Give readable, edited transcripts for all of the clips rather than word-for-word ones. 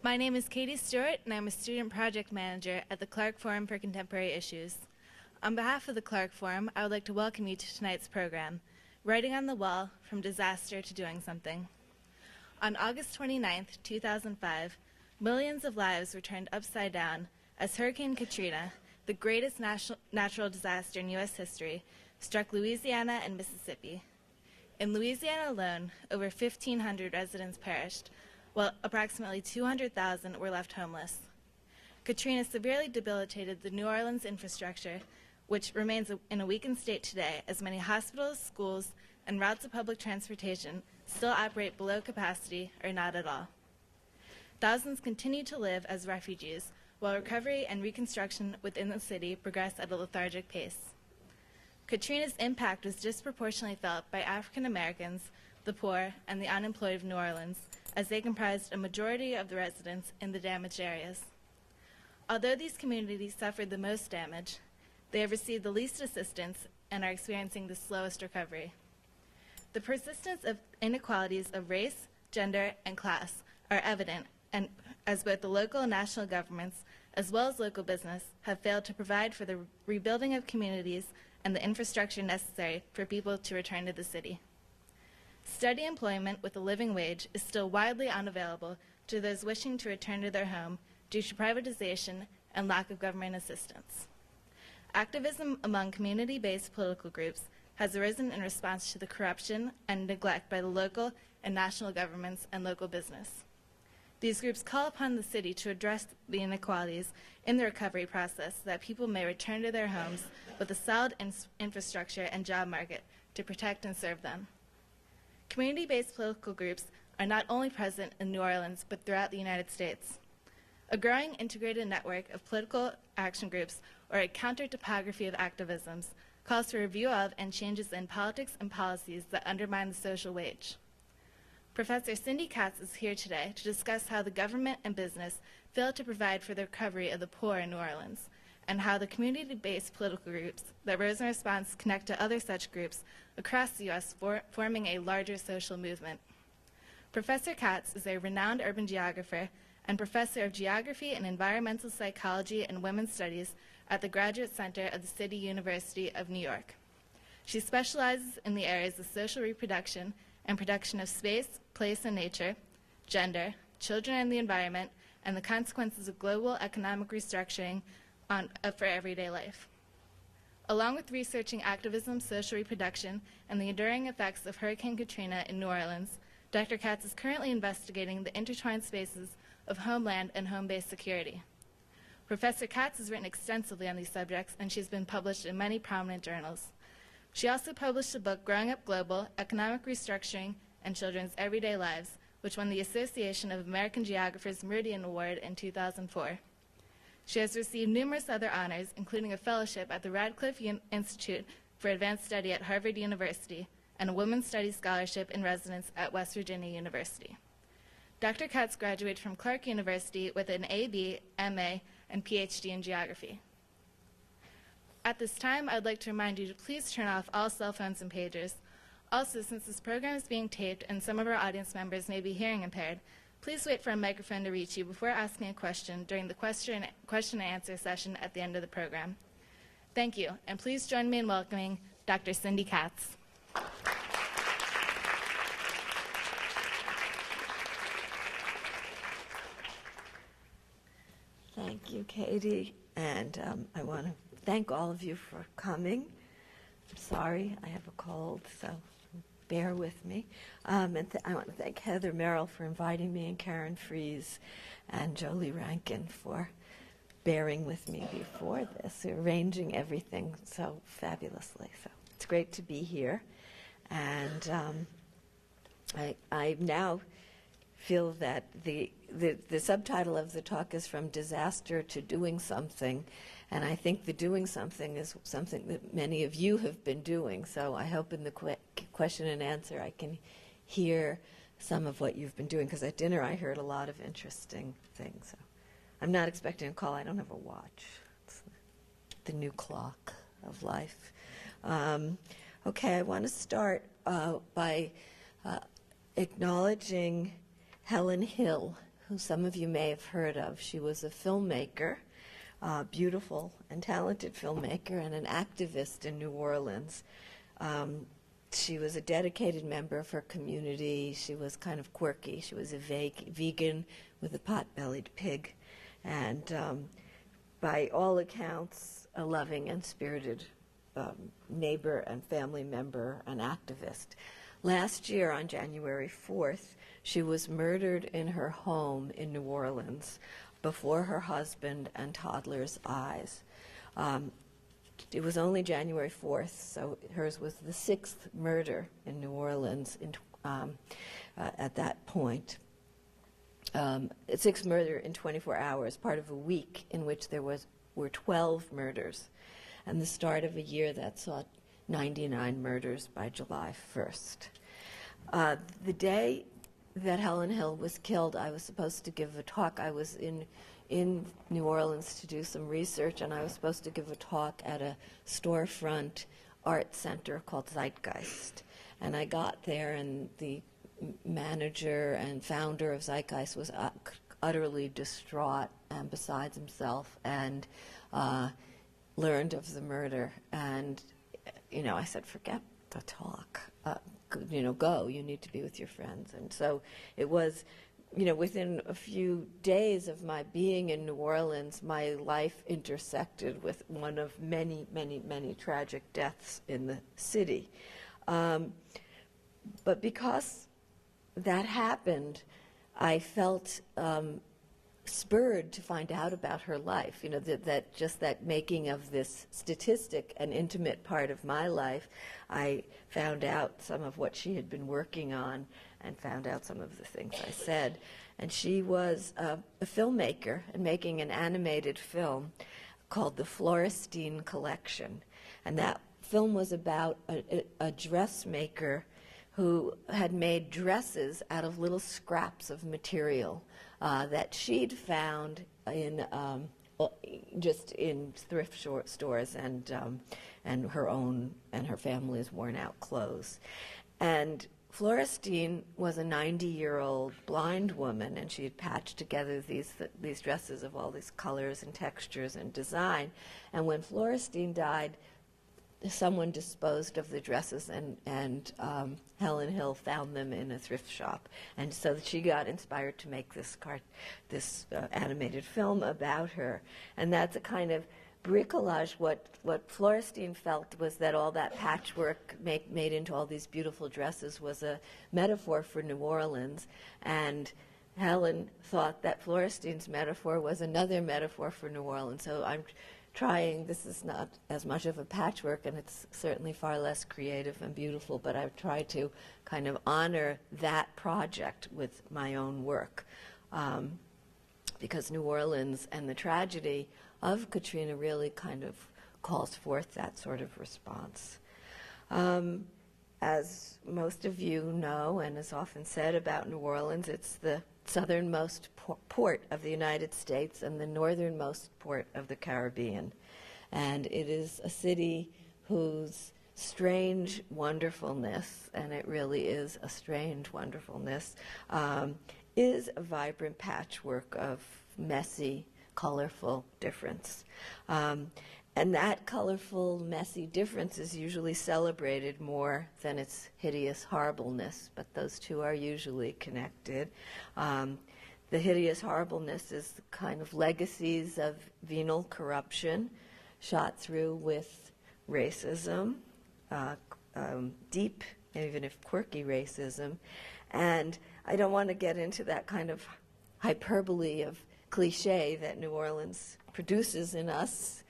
My name is Katie Stewart, and I'm a student project manager at the Clarke Forum for Contemporary Issues. On behalf of the Clarke Forum, I would like to welcome you to tonight's program, Writing on the Wall, From Disaster to Doing Something. On August 29, 2005, millions of lives were turned upside down as Hurricane Katrina, the greatest natural disaster in U.S. history, struck Louisiana and Mississippi. In Louisiana alone, over 1,500 residents perished, while approximately 200,000 were left homeless. Katrina severely debilitated the New Orleans infrastructure, which remains in a weakened state today, as many hospitals, schools, and routes of public transportation still operate below capacity or not at all. Thousands continue to live as refugees, while recovery and reconstruction within the city progress at a lethargic pace. Katrina's impact was disproportionately felt by African Americans, the poor, and the unemployed of New Orleans, as they comprised a majority of the residents in the damaged areas. Although these communities suffered the most damage, they have received the least assistance and are experiencing the slowest recovery. The persistence of inequalities of race, gender, and class are evident, and as both the local and national governments, as well as local business, have failed to provide for the rebuilding of communities and the infrastructure necessary for people to return to the city. Steady employment with a living wage is still widely unavailable to those wishing to return to their home due to privatization and lack of government assistance. Activism among community-based political groups has arisen in response to the corruption and neglect by the local and national governments and local business. These groups call upon the city to address the inequalities in the recovery process so that people may return to their homes with a solid infrastructure and job market to protect and serve them. Community-based political groups are not only present in New Orleans, but throughout the United States. A growing integrated network of political action groups, or a counter-topography of activisms, calls for review of and changes in politics and policies that undermine the social wage. Professor Cindi Katz is here today to discuss how the government and business fail to provide for the recovery of the poor in New Orleans, and how the community-based political groups that rose in response connect to other such groups across the U.S., forming a larger social movement. Professor Katz is a renowned urban geographer and professor of geography and environmental psychology and women's studies at the Graduate Center of the City University of New York. She specializes in the areas of social reproduction and production of space, place, and nature, gender, children and the environment, and the consequences of global economic restructuring for everyday life. Along with researching activism, social reproduction, and the enduring effects of Hurricane Katrina in New Orleans, Dr. Katz is currently investigating the intertwined spaces of homeland and home-based security. Professor Katz has written extensively on these subjects, and she's been published in many prominent journals. She also published the book Growing Up Global, Economic Restructuring and Children's Everyday Lives, which won the Association of American Geographers Meridian Award in 2004. She has received numerous other honors, including a fellowship at the Radcliffe Institute for Advanced Study at Harvard University and a Women's Studies Scholarship in Residence at West Virginia University. Dr. Katz graduated from Clarke University with an AB, MA, and PhD in geography. At this time, I would like to remind you to please turn off all cell phones and pagers. Also, since this program is being taped and some of our audience members may be hearing impaired, please wait for a microphone to reach you before asking a question during the question and answer session at the end of the program. Thank you, and please join me in welcoming Dr. Cindi Katz. Thank you, Katie, and I want to thank all of you for coming. I'm sorry, I have a cold, so bear with me. And I want to thank Heather Merrill for inviting me, and Karen Fries and Jolie Rankin for bearing with me before this, arranging everything so fabulously. So it's great to be here. And I now feel that the subtitle of the talk is From Disaster to Doing Something, and I think the doing something is something that many of you have been doing, so I hope in the question and answer I can hear some of what you've been doing, because at dinner I heard a lot of interesting things. So I'm not expecting a call. I don't have a watch. It's the new clock of life. Okay, I want to start by acknowledging Helen Hill, who some of you may have heard of. She was a filmmaker, beautiful and talented filmmaker, and an activist in New Orleans. She was a dedicated member of her community. She was kind of quirky. She was a vegan with a pot-bellied pig, and by all accounts, a loving and spirited neighbor and family member and activist. Last year, on January 4th, she was murdered in her home in New Orleans before her husband and toddler's eyes. It was only January 4th, so hers was the 6th murder in New Orleans at that point. 6th murder in 24 hours, part of a week in which there were 12 murders, and the start of a year that saw 99 murders by July 1st. The day that Helen Hill was killed, I was supposed to give a talk. I was in New Orleans to do some research, and I was supposed to give a talk at a storefront art center called Zeitgeist. And I got there, and the manager and founder of Zeitgeist was utterly distraught and besides himself, and learned of the murder. And, I said, forget the talk. Go. You need to be with your friends. And so it was, within a few days of my being in New Orleans, my life intersected with one of many, many, many tragic deaths in the city. But because that happened, I felt spurred to find out about her life. That making of this statistic an intimate part of my life. I found out some of what she had been working on and found out some of the things I said. And she was a filmmaker and making an animated film called The Florestine Collection. And that film was about a dressmaker who had made dresses out of little scraps of material that she'd found in just in thrift stores and her own and her family's worn-out clothes. And Florestine was a 90-year-old blind woman, and she had patched together these dresses of all these colors and textures and design. And when Florestine died, someone disposed of the dresses, and Helen Hill found them in a thrift shop, and so she got inspired to make this animated film about her. And that's a kind of bricolage. What Florestine felt was that all that patchwork made into all these beautiful dresses was a metaphor for New Orleans, and Helen thought that Florestine's metaphor was another metaphor for New Orleans. So I'm trying, this is not as much of a patchwork, and it's certainly far less creative and beautiful, but I've tried to kind of honor that project with my own work, because New Orleans and the tragedy of Katrina really kind of calls forth that sort of response. As most of you know, and is often said about New Orleans, it's the southernmost port of the United States and the northernmost port of the Caribbean. And it is a city whose strange wonderfulness, and it really is a strange wonderfulness, is a vibrant patchwork of messy, colorful difference. And that colorful, messy difference is usually celebrated more than its hideous horribleness, but those two are usually connected. The hideous horribleness is the kind of legacies of venal corruption shot through with racism, deep, even if quirky racism. And I don't want to get into that kind of hyperbole of cliche that New Orleans produces in us,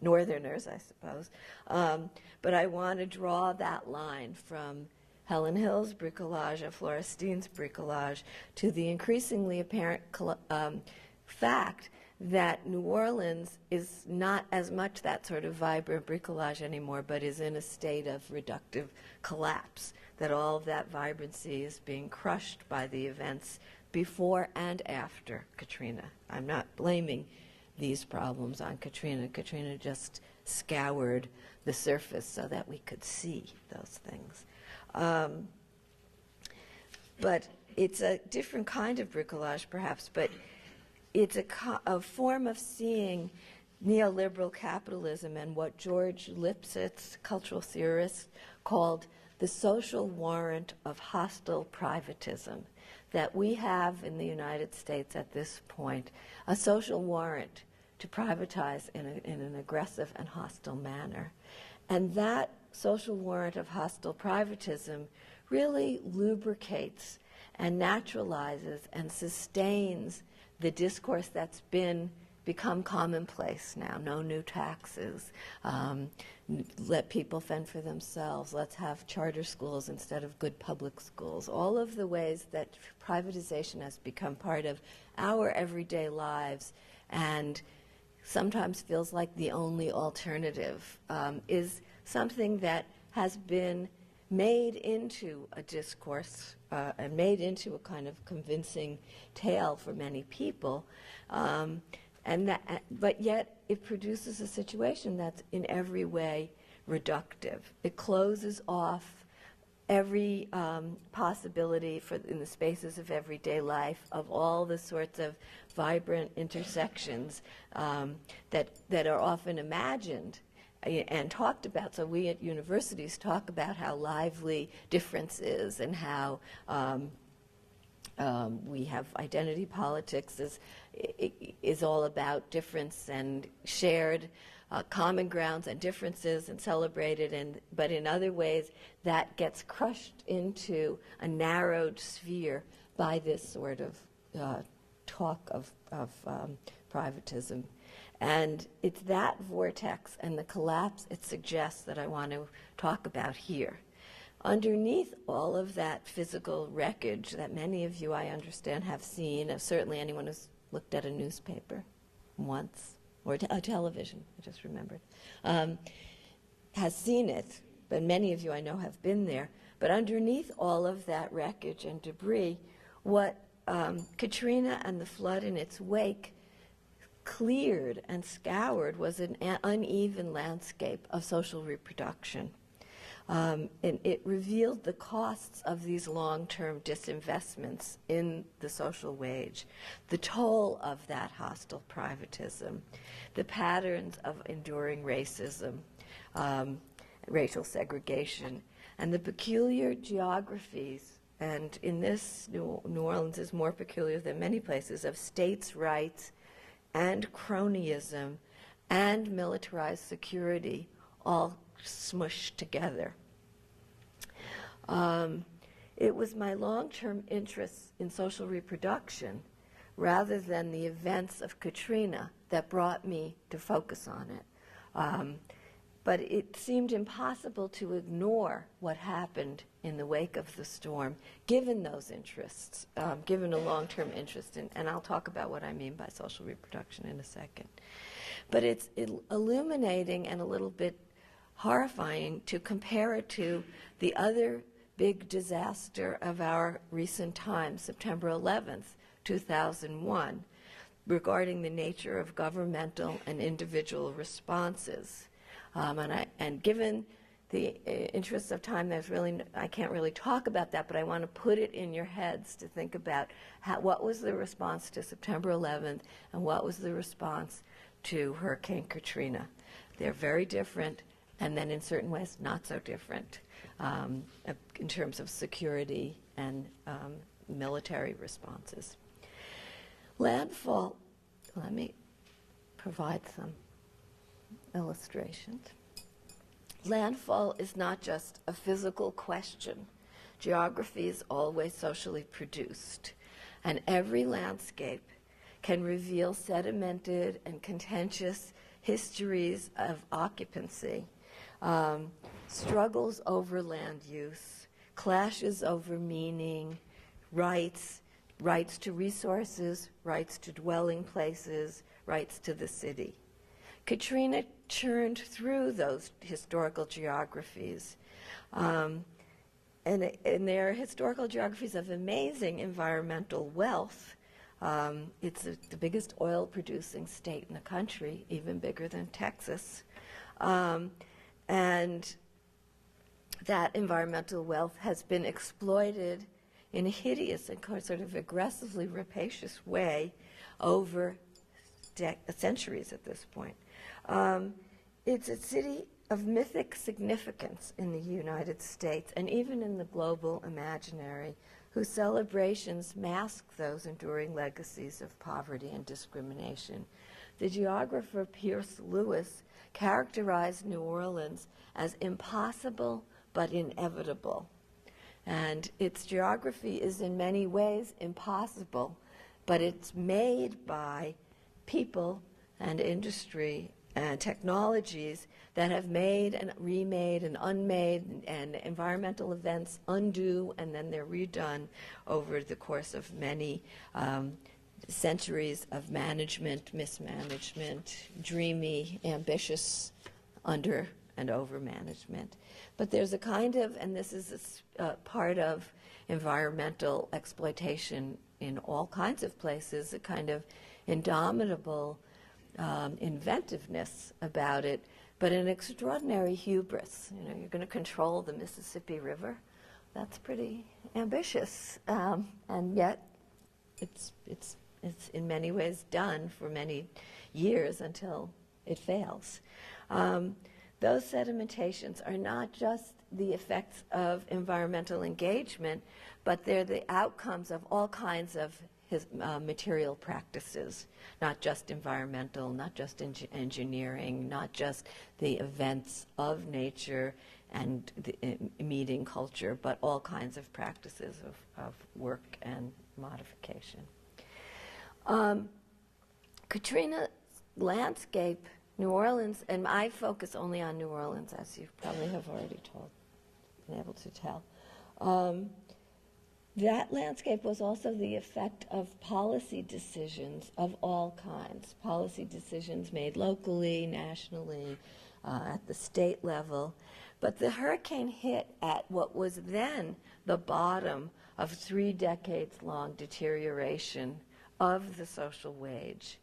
Northerners, I suppose. But I want to draw that line from Helen Hill's bricolage and Florestine's bricolage to the increasingly apparent fact that New Orleans is not as much that sort of vibrant bricolage anymore, but is in a state of reductive collapse, that all of that vibrancy is being crushed by the events before and after Katrina. I'm not blaming these problems on Katrina. Katrina just scoured the surface so that we could see those things. But it's a different kind of bricolage, perhaps, but it's a form of seeing neoliberal capitalism and what George Lipsitz, cultural theorist, called the social warrant of hostile privatism. That we have in the United States at this point a social warrant to privatize in an aggressive and hostile manner. And that social warrant of hostile privatism really lubricates and naturalizes and sustains the discourse that's become commonplace now. No new taxes. Let people fend for themselves. Let's have charter schools instead of good public schools. All of the ways that privatization has become part of our everyday lives and sometimes feels like the only alternative is something that has been made into a discourse and made into a kind of convincing tale for many people. But yet it produces a situation that's in every way reductive. It closes off every possibility in the spaces of everyday life of all the sorts of vibrant intersections that are often imagined and talked about. So we at universities talk about how lively difference is and how we have identity politics is all about difference and shared common grounds and differences and celebrated, but in other ways that gets crushed into a narrowed sphere by this sort of talk of privatism. And it's that vortex and the collapse it suggests that I want to talk about here. Underneath all of that physical wreckage that many of you, I understand, have seen, certainly anyone who's looked at a newspaper once, or a television, I just remembered, has seen it, but many of you I know have been there. But underneath all of that wreckage and debris, what Katrina and the flood in its wake cleared and scoured was an uneven landscape of social reproduction. And it revealed the costs of these long-term disinvestments in the social wage, the toll of that hostile privatism, the patterns of enduring racism, racial segregation, and the peculiar geographies, and in this, New Orleans is more peculiar than many places, of states' rights and cronyism and militarized security all smushed together. It was my long-term interest in social reproduction rather than the events of Katrina that brought me to focus on it. But it seemed impossible to ignore what happened in the wake of the storm, given those interests, given a long-term interest in, and I'll talk about what I mean by social reproduction in a second. But it's illuminating and a little bit horrifying to compare it to the other big disaster of our recent times, September 11th, 2001, regarding the nature of governmental and individual responses. And given the interests of time, I can't really talk about that, but I want to put it in your heads to think about what was the response to September 11th and what was the response to Hurricane Katrina. They're very different, and then in certain ways not so different in terms of security and military responses. Landfall, let me provide some illustrations. Landfall is not just a physical question. Geography is always socially produced, and every landscape can reveal sedimented and contentious histories of occupancy, struggles over land use, clashes over meaning, rights to resources, rights to dwelling places, rights to the city. Katrina churned through those historical geographies, and they're historical geographies of amazing environmental wealth, It's the biggest oil-producing state in the country, even bigger than Texas. And that environmental wealth has been exploited in a hideous and sort of aggressively rapacious way over centuries at this point. It's a city of mythic significance in the United States and even in the global imaginary, whose celebrations mask those enduring legacies of poverty and discrimination. The geographer Pierce Lewis characterized New Orleans as impossible but inevitable. And its geography is in many ways impossible, but it's made by people and industry and technologies that have made and remade and unmade and environmental events undo and then they're redone over the course of many centuries of management, mismanagement, dreamy, ambitious under and over management. But there's a kind of, and this is a part of environmental exploitation in all kinds of places, a kind of indomitable inventiveness about it, but an extraordinary hubris. You know, you're going to control the Mississippi River. That's pretty ambitious, and yet it's in many ways done for many years until it fails. Those sedimentations are not just the effects of environmental engagement, but they're the outcomes of all kinds of material practices, not just environmental, not just engineering, not just the events of nature and meeting culture, but all kinds of practices of work and modification. Katrina's landscape, New Orleans, and I focus only on New Orleans, as you probably have already been able to tell. That landscape was also the effect of policy decisions of all kinds, policy decisions made locally, nationally, at the state level. But the hurricane hit at what was then the bottom of 3 decades-long deterioration of the social wage.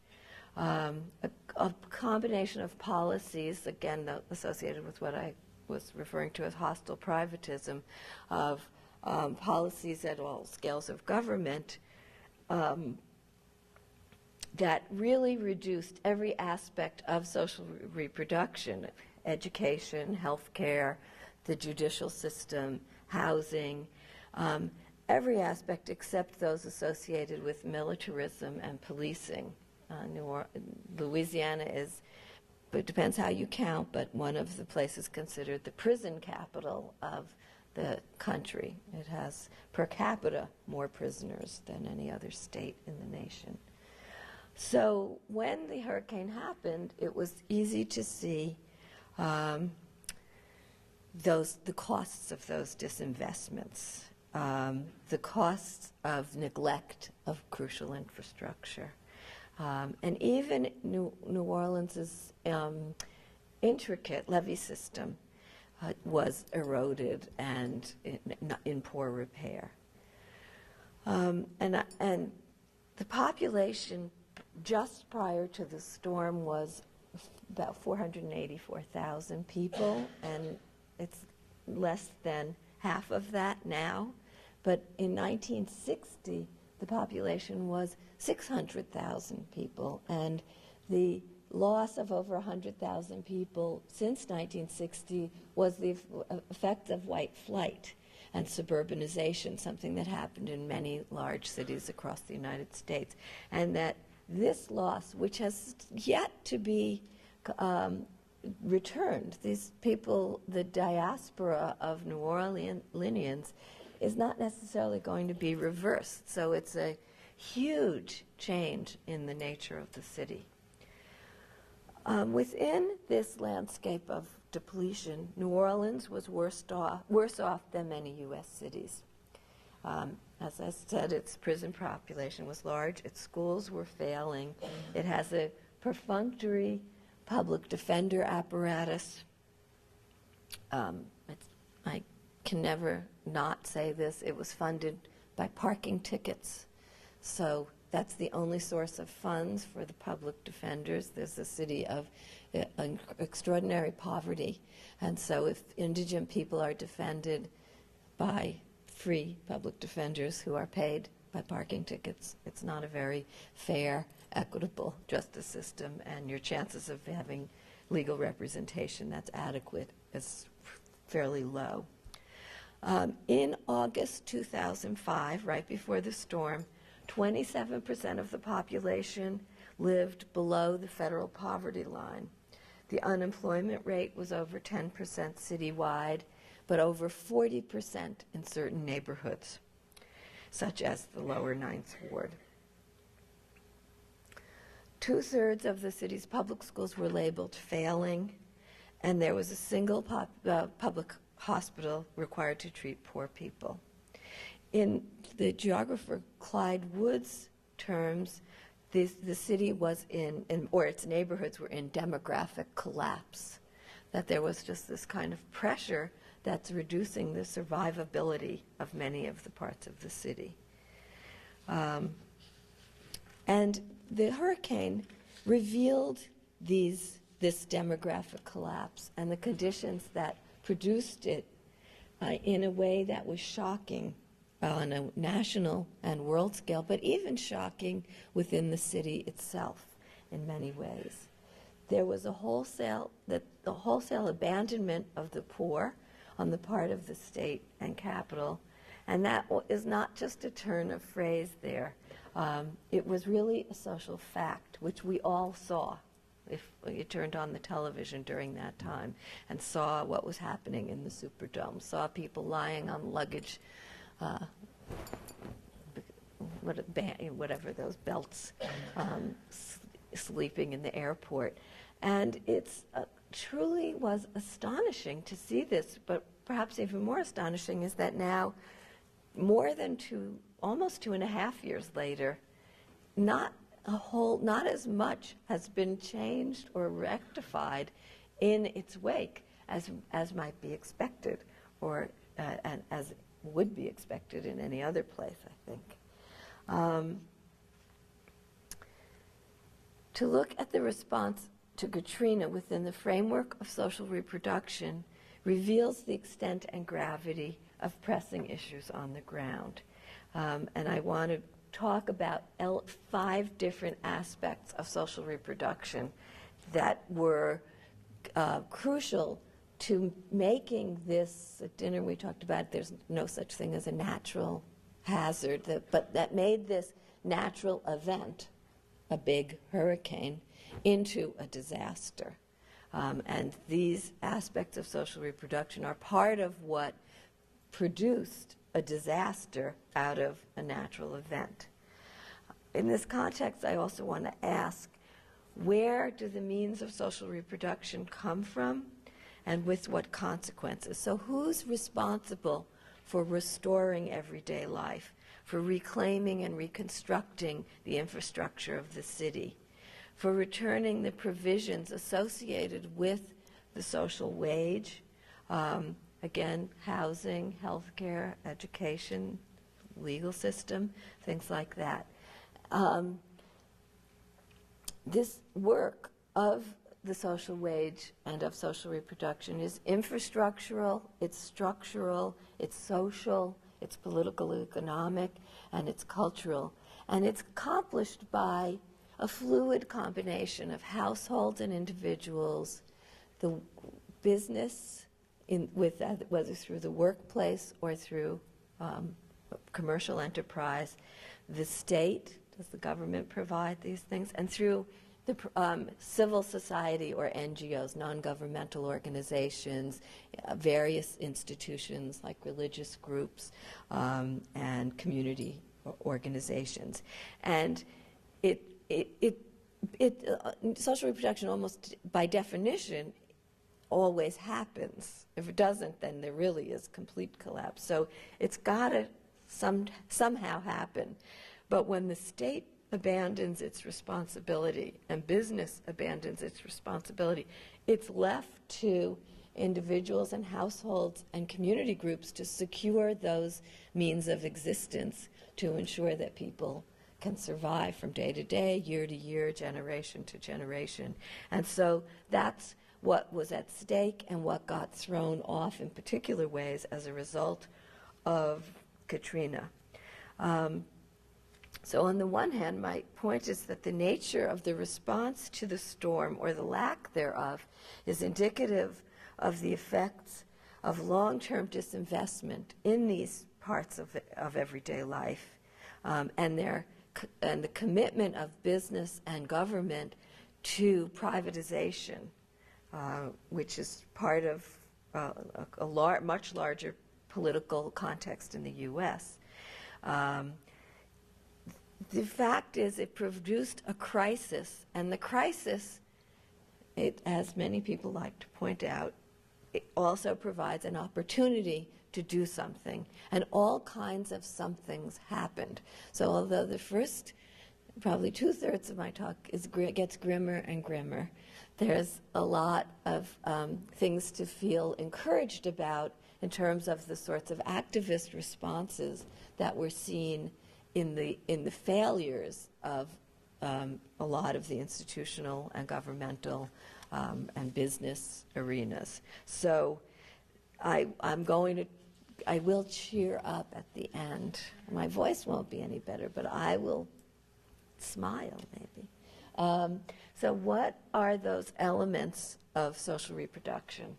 A combination of policies, again, associated with what I was referring to as hostile privatism, of policies at all scales of government that really reduced every aspect of social reproduction, education, healthcare, the judicial system, housing, every aspect except those associated with militarism and policing. Louisiana is, it depends how you count, but one of the places considered the prison capital of the country. It has per capita more prisoners than any other state in the nation. So when the hurricane happened, it was easy to see the costs of those disinvestments, the costs of neglect of crucial infrastructure. And even New Orleans's intricate levee system was eroded and in poor repair. And the population just prior to the storm was about 484,000 people, and it's less than half of that now. But in 1960, the population was 600,000 people, and the loss of over 100,000 people since 1960 was the effect of white flight and suburbanization, something that happened in many large cities across the United States. And that this loss, which has yet to be returned, these people, the diaspora of New Orleanians, is not necessarily going to be reversed. So it's a huge change in the nature of the city. Within this landscape of depletion, New Orleans was worse off than many U.S. cities. As I said, its prison population was large, its schools were failing, it has a perfunctory public defender apparatus. I can never not say this, it was funded by parking tickets. So that's the only source of funds for the public defenders. There's a city of extraordinary poverty, and so if indigent people are defended by free public defenders who are paid by parking tickets, it's not a very fair, equitable justice system, and your chances of having legal representation that's adequate is fairly low. In August 2005, right before the storm, 27% of the population lived below the federal poverty line. The unemployment rate was over 10% citywide, but over 40% in certain neighborhoods, such as the lower Ninth Ward. 2/3 of the city's public schools were labeled failing, and there was a single public hospital required to treat poor people. In the geographer Clyde Wood's terms, the city was or its neighborhoods were in demographic collapse, that there was just this kind of pressure that's reducing the survivability of many of the parts of the city. And the hurricane revealed this demographic collapse and the conditions that produced it in a way that was shocking on a national and world scale, but even shocking within the city itself in many ways. There was the wholesale abandonment of the poor on the part of the state and capital, and that is not just a turn of phrase there. It was really a social fact, which we all saw if you turned on the television during that time and saw what was happening in the Superdome, saw people lying on luggage, whatever those belts, sleeping in the airport. And it's truly was astonishing to see this, but perhaps even more astonishing is that now, more than almost 2.5 years later, not as much has been changed or rectified in its wake as might be expected, or and as would be expected in any other place, I think. To look at the response to Katrina within the framework of social reproduction reveals the extent and gravity of pressing issues on the ground. And I want to talk about 5 different aspects of social reproduction that were crucial to making this. At dinner we talked about there's no such thing as a natural hazard, but that made this natural event, a big hurricane, into a disaster. And these aspects of social reproduction are part of what produced a disaster out of a natural event. In this context, I also want to ask, where do the means of social reproduction come from, and with what consequences? So who's responsible for restoring everyday life, for reclaiming and reconstructing the infrastructure of the city, for returning the provisions associated with the social wage, again, housing, healthcare, education, legal system, things like that. This work of the social wage and of social reproduction is infrastructural, it's structural, it's social, it's political, economic, and it's cultural. And it's accomplished by a fluid combination of households and individuals, the business, whether through the workplace or through commercial enterprise, the state, does the government provide these things, and through the civil society or NGOs, non-governmental organizations, various institutions like religious groups and community organizations. And social reproduction almost by definition always happens. If it doesn't, then there really is complete collapse. So it's got to somehow happen. But when the state abandons its responsibility and business abandons its responsibility, it's left to individuals and households and community groups to secure those means of existence to ensure that people can survive from day to day, year to year, generation to generation. And so that's what was at stake and what got thrown off in particular ways as a result of Katrina. So on the one hand, my point is that the nature of the response to the storm, or the lack thereof, is indicative of the effects of long-term disinvestment in these parts of everyday life, and the commitment of business and government to privatization, which is part of a much larger political context in the U.S. The fact is, it produced a crisis, and the crisis, as many people like to point out, it also provides an opportunity to do something, and all kinds of somethings happened. So although the first probably 2/3 of my talk gets grimmer and grimmer, there's a lot of things to feel encouraged about in terms of the sorts of activist responses that were seen in the failures of a lot of the institutional and governmental and business arenas. So I will cheer up at the end. My voice won't be any better, but I will smile maybe. So what are those elements of social reproduction?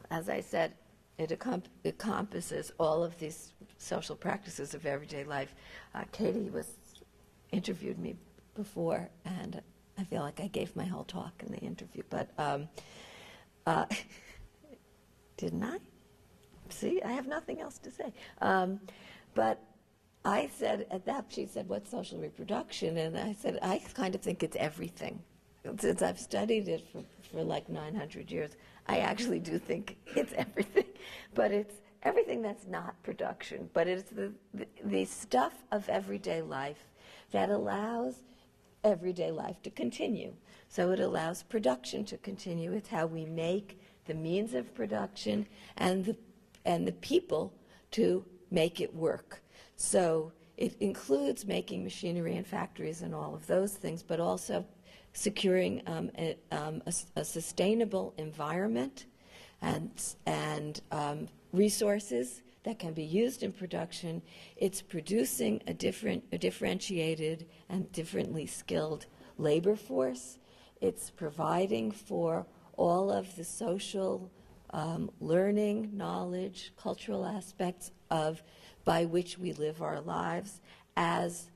As I said, it encompasses all of these social practices of everyday life. Katie interviewed me before, and I feel like I gave my whole talk in the interview, but didn't I? See, I have nothing else to say. But I said at that, she said, what's social reproduction? And I said, I kind of think it's everything. Since I've studied it for like 900 years, I actually do think it's everything. But it's everything that's not production. But it's the stuff of everyday life that allows everyday life to continue. So it allows production to continue. It's how we make the means of production and the people to make it work. So it includes making machinery and factories and all of those things, but also securing a sustainable environment and resources that can be used in production. It's producing a differentiated and differently skilled labor force. It's providing for all of the social learning, knowledge, cultural aspects by which we live our lives as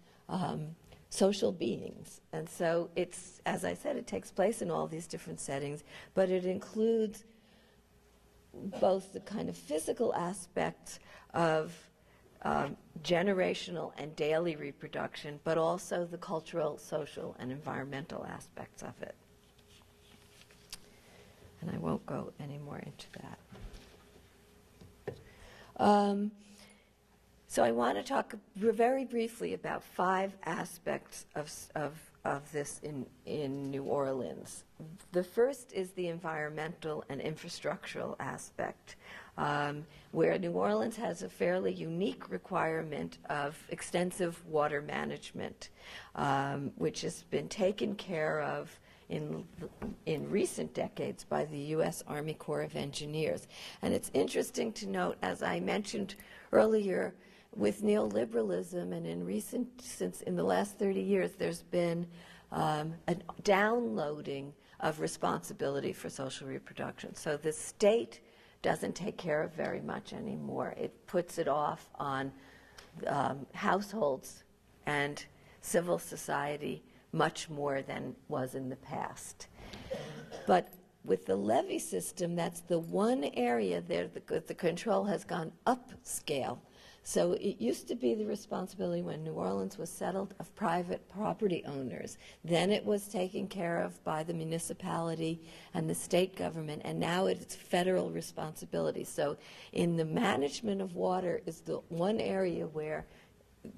social beings. And so it's, as I said, it takes place in all these different settings, but it includes both the kind of physical aspects of generational and daily reproduction, but also the cultural, social, and environmental aspects of it. And I won't go any more into that. So I want to talk very briefly about 5 aspects of this in New Orleans. The first is the environmental and infrastructural aspect, where New Orleans has a fairly unique requirement of extensive water management, which has been taken care of in recent decades by the U.S. Army Corps of Engineers. And it's interesting to note, as I mentioned earlier, with neoliberalism and in the last 30 years, there's been a downloading of responsibility for social reproduction. So the state doesn't take care of very much anymore. It puts it off on households and civil society much more than was in the past. But with the levy system, that's the one area there the control has gone upscale. So it used to be the responsibility when New Orleans was settled of private property owners. Then it was taken care of by the municipality and the state government, and now it's federal responsibility. So in the management of water is the one area where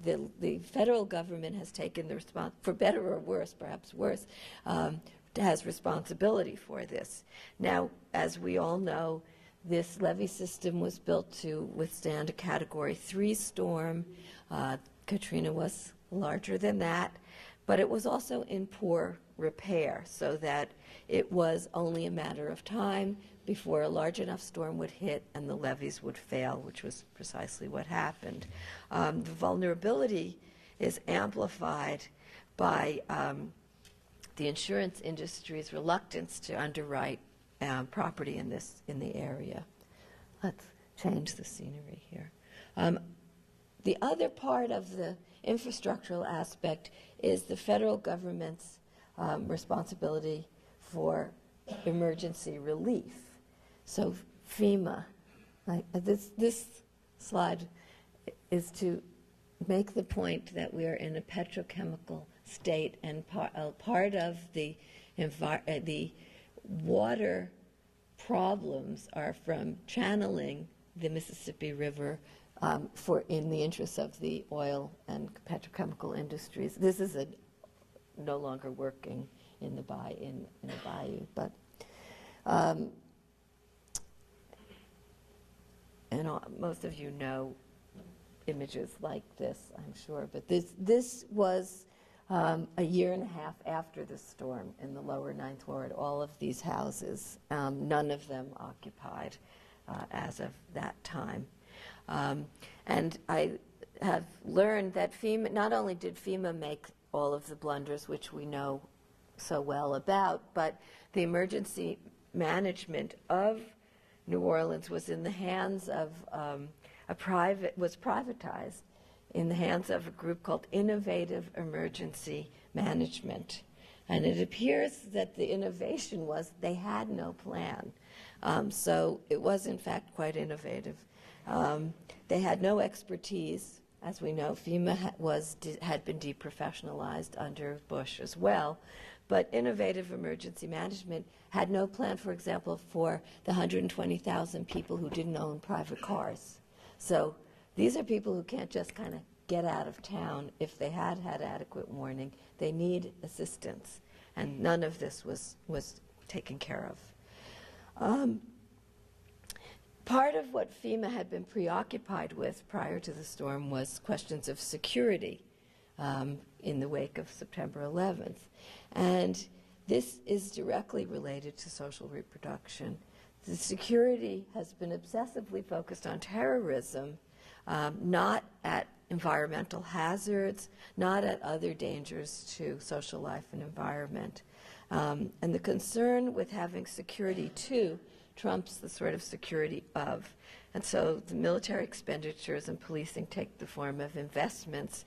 the federal government has taken the response, for better or worse, perhaps worse, has responsibility for this. Now, as we all know, This levee system was built to withstand a Category 3 storm. Katrina was larger than that, but it was also in poor repair, so that it was only a matter of time before a large enough storm would hit and the levees would fail, which was precisely what happened. The vulnerability is amplified by the insurance industry's reluctance to underwrite property in the area. Let's change the scenery here. The other part of the infrastructural aspect is the federal government's responsibility for emergency relief. So FEMA, this slide is to make the point that we are in a petrochemical state, and part of the water problems are from channeling the Mississippi River in the interests of the oil and petrochemical industries. This is no longer working in the bayou, but and most of you know images like this, I'm sure. But this was a year and a half after the storm in the lower Ninth Ward. All of these houses, none of them occupied as of that time. And I have learned that FEMA, not only did FEMA make all of the blunders, which we know so well about, but the emergency management of New Orleans was in the hands of was privatized in the hands of a group called Innovative Emergency Management. And it appears that the innovation was they had no plan. So it was, in fact, quite innovative. They had no expertise. As we know, FEMA had been deprofessionalized under Bush as well. But Innovative Emergency Management had no plan, for example, for the 120,000 people who didn't own private cars. So these are people who can't just kind of get out of town if they had adequate warning. They need assistance. And none of this was taken care of. Part of what FEMA had been preoccupied with prior to the storm was questions of security in the wake of September 11th. And this is directly related to social reproduction. The security has been obsessively focused on terrorism, not at environmental hazards, not at other dangers to social life and environment. And the concern with having security, too, trumps the sort of security of. And so the military expenditures and policing take the form of investments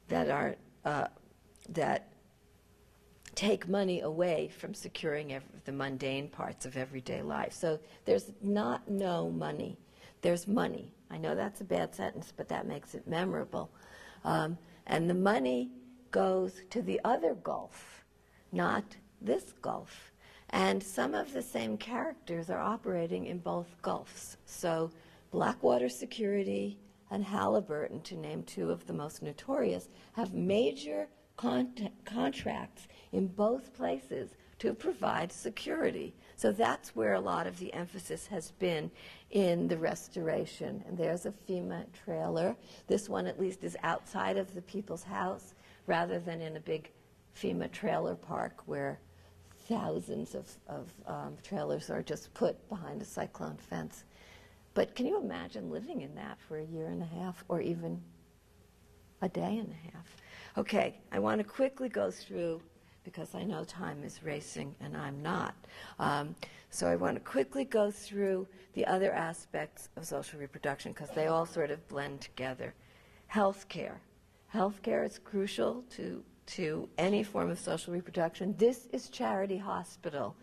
that take money away from securing the mundane parts of everyday life. So there's not no money. There's money. I know that's a bad sentence, but that makes it memorable. And the money goes to the other Gulf, not this Gulf. And some of the same characters are operating in both Gulfs. So Blackwater Security and Halliburton, to name two of the most notorious, have major contracts in both places to provide security. So that's where a lot of the emphasis has been in the restoration. And there's a FEMA trailer. This one at least is outside of the people's house rather than in a big FEMA trailer park where thousands of trailers are just put behind a cyclone fence. But can you imagine living in that for a year and a half or even a day and a half? Okay, I want to quickly go through, because I know time is racing and I'm not. So I want to quickly go through the other aspects of social reproduction because they all sort of blend together. Healthcare. Healthcare is crucial to any form of social reproduction. This is Charity Hospital,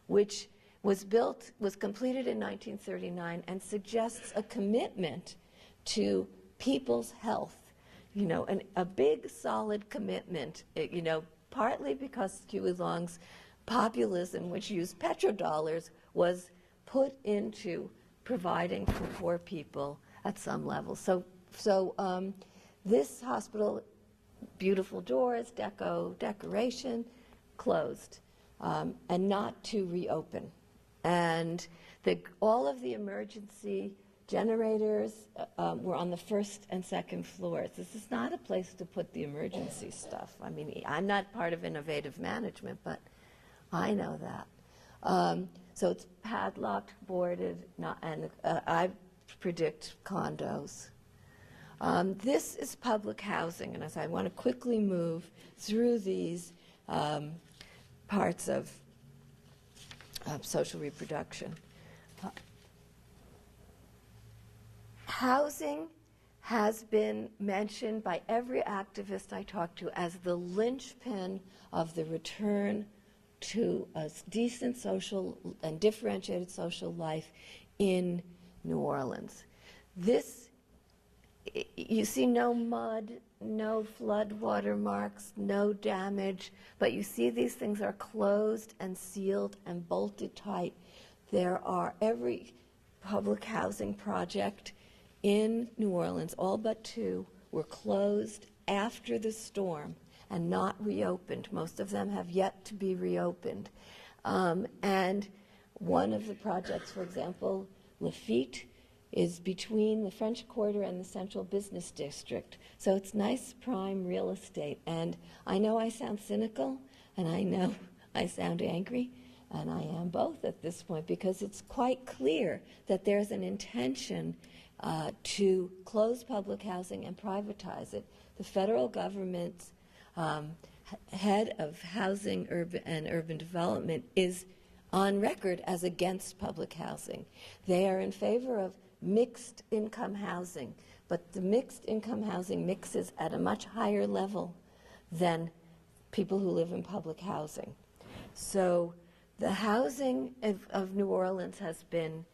which was completed in 1939 and suggests a commitment to people's health. You know, a big, solid commitment, partly because Huey Long's populism, which used petrodollars, was put into providing for poor people at some level. So this hospital, beautiful doors, decoration, closed, and not to reopen. And All of the emergency generators were on the first and second floors. This is not a place to put the emergency stuff. I mean, I'm not part of innovative management, but I know that. So it's padlocked, boarded, and I predict condos. This is public housing, and as I want to quickly move through these parts of social reproduction. Housing has been mentioned by every activist I talk to as the linchpin of the return to a decent social and differentiated social life in New Orleans. You see no mud, no flood watermarks, no damage, but you see these things are closed and sealed and bolted tight. Every public housing project in New Orleans, all but 2, were closed after the storm and not reopened. Most of them have yet to be reopened. And one of the projects, for example, Lafitte, is between the French Quarter and the Central Business District. So it's nice prime real estate. And I know I sound cynical, and I know I sound angry, and I am both at this point, because it's quite clear that there's an intention to close public housing and privatize it. The federal government's head of housing and urban development is on record as against public housing. They are in favor of mixed income housing, but the mixed income housing mixes at a much higher level than people who live in public housing. So the housing of New Orleans has been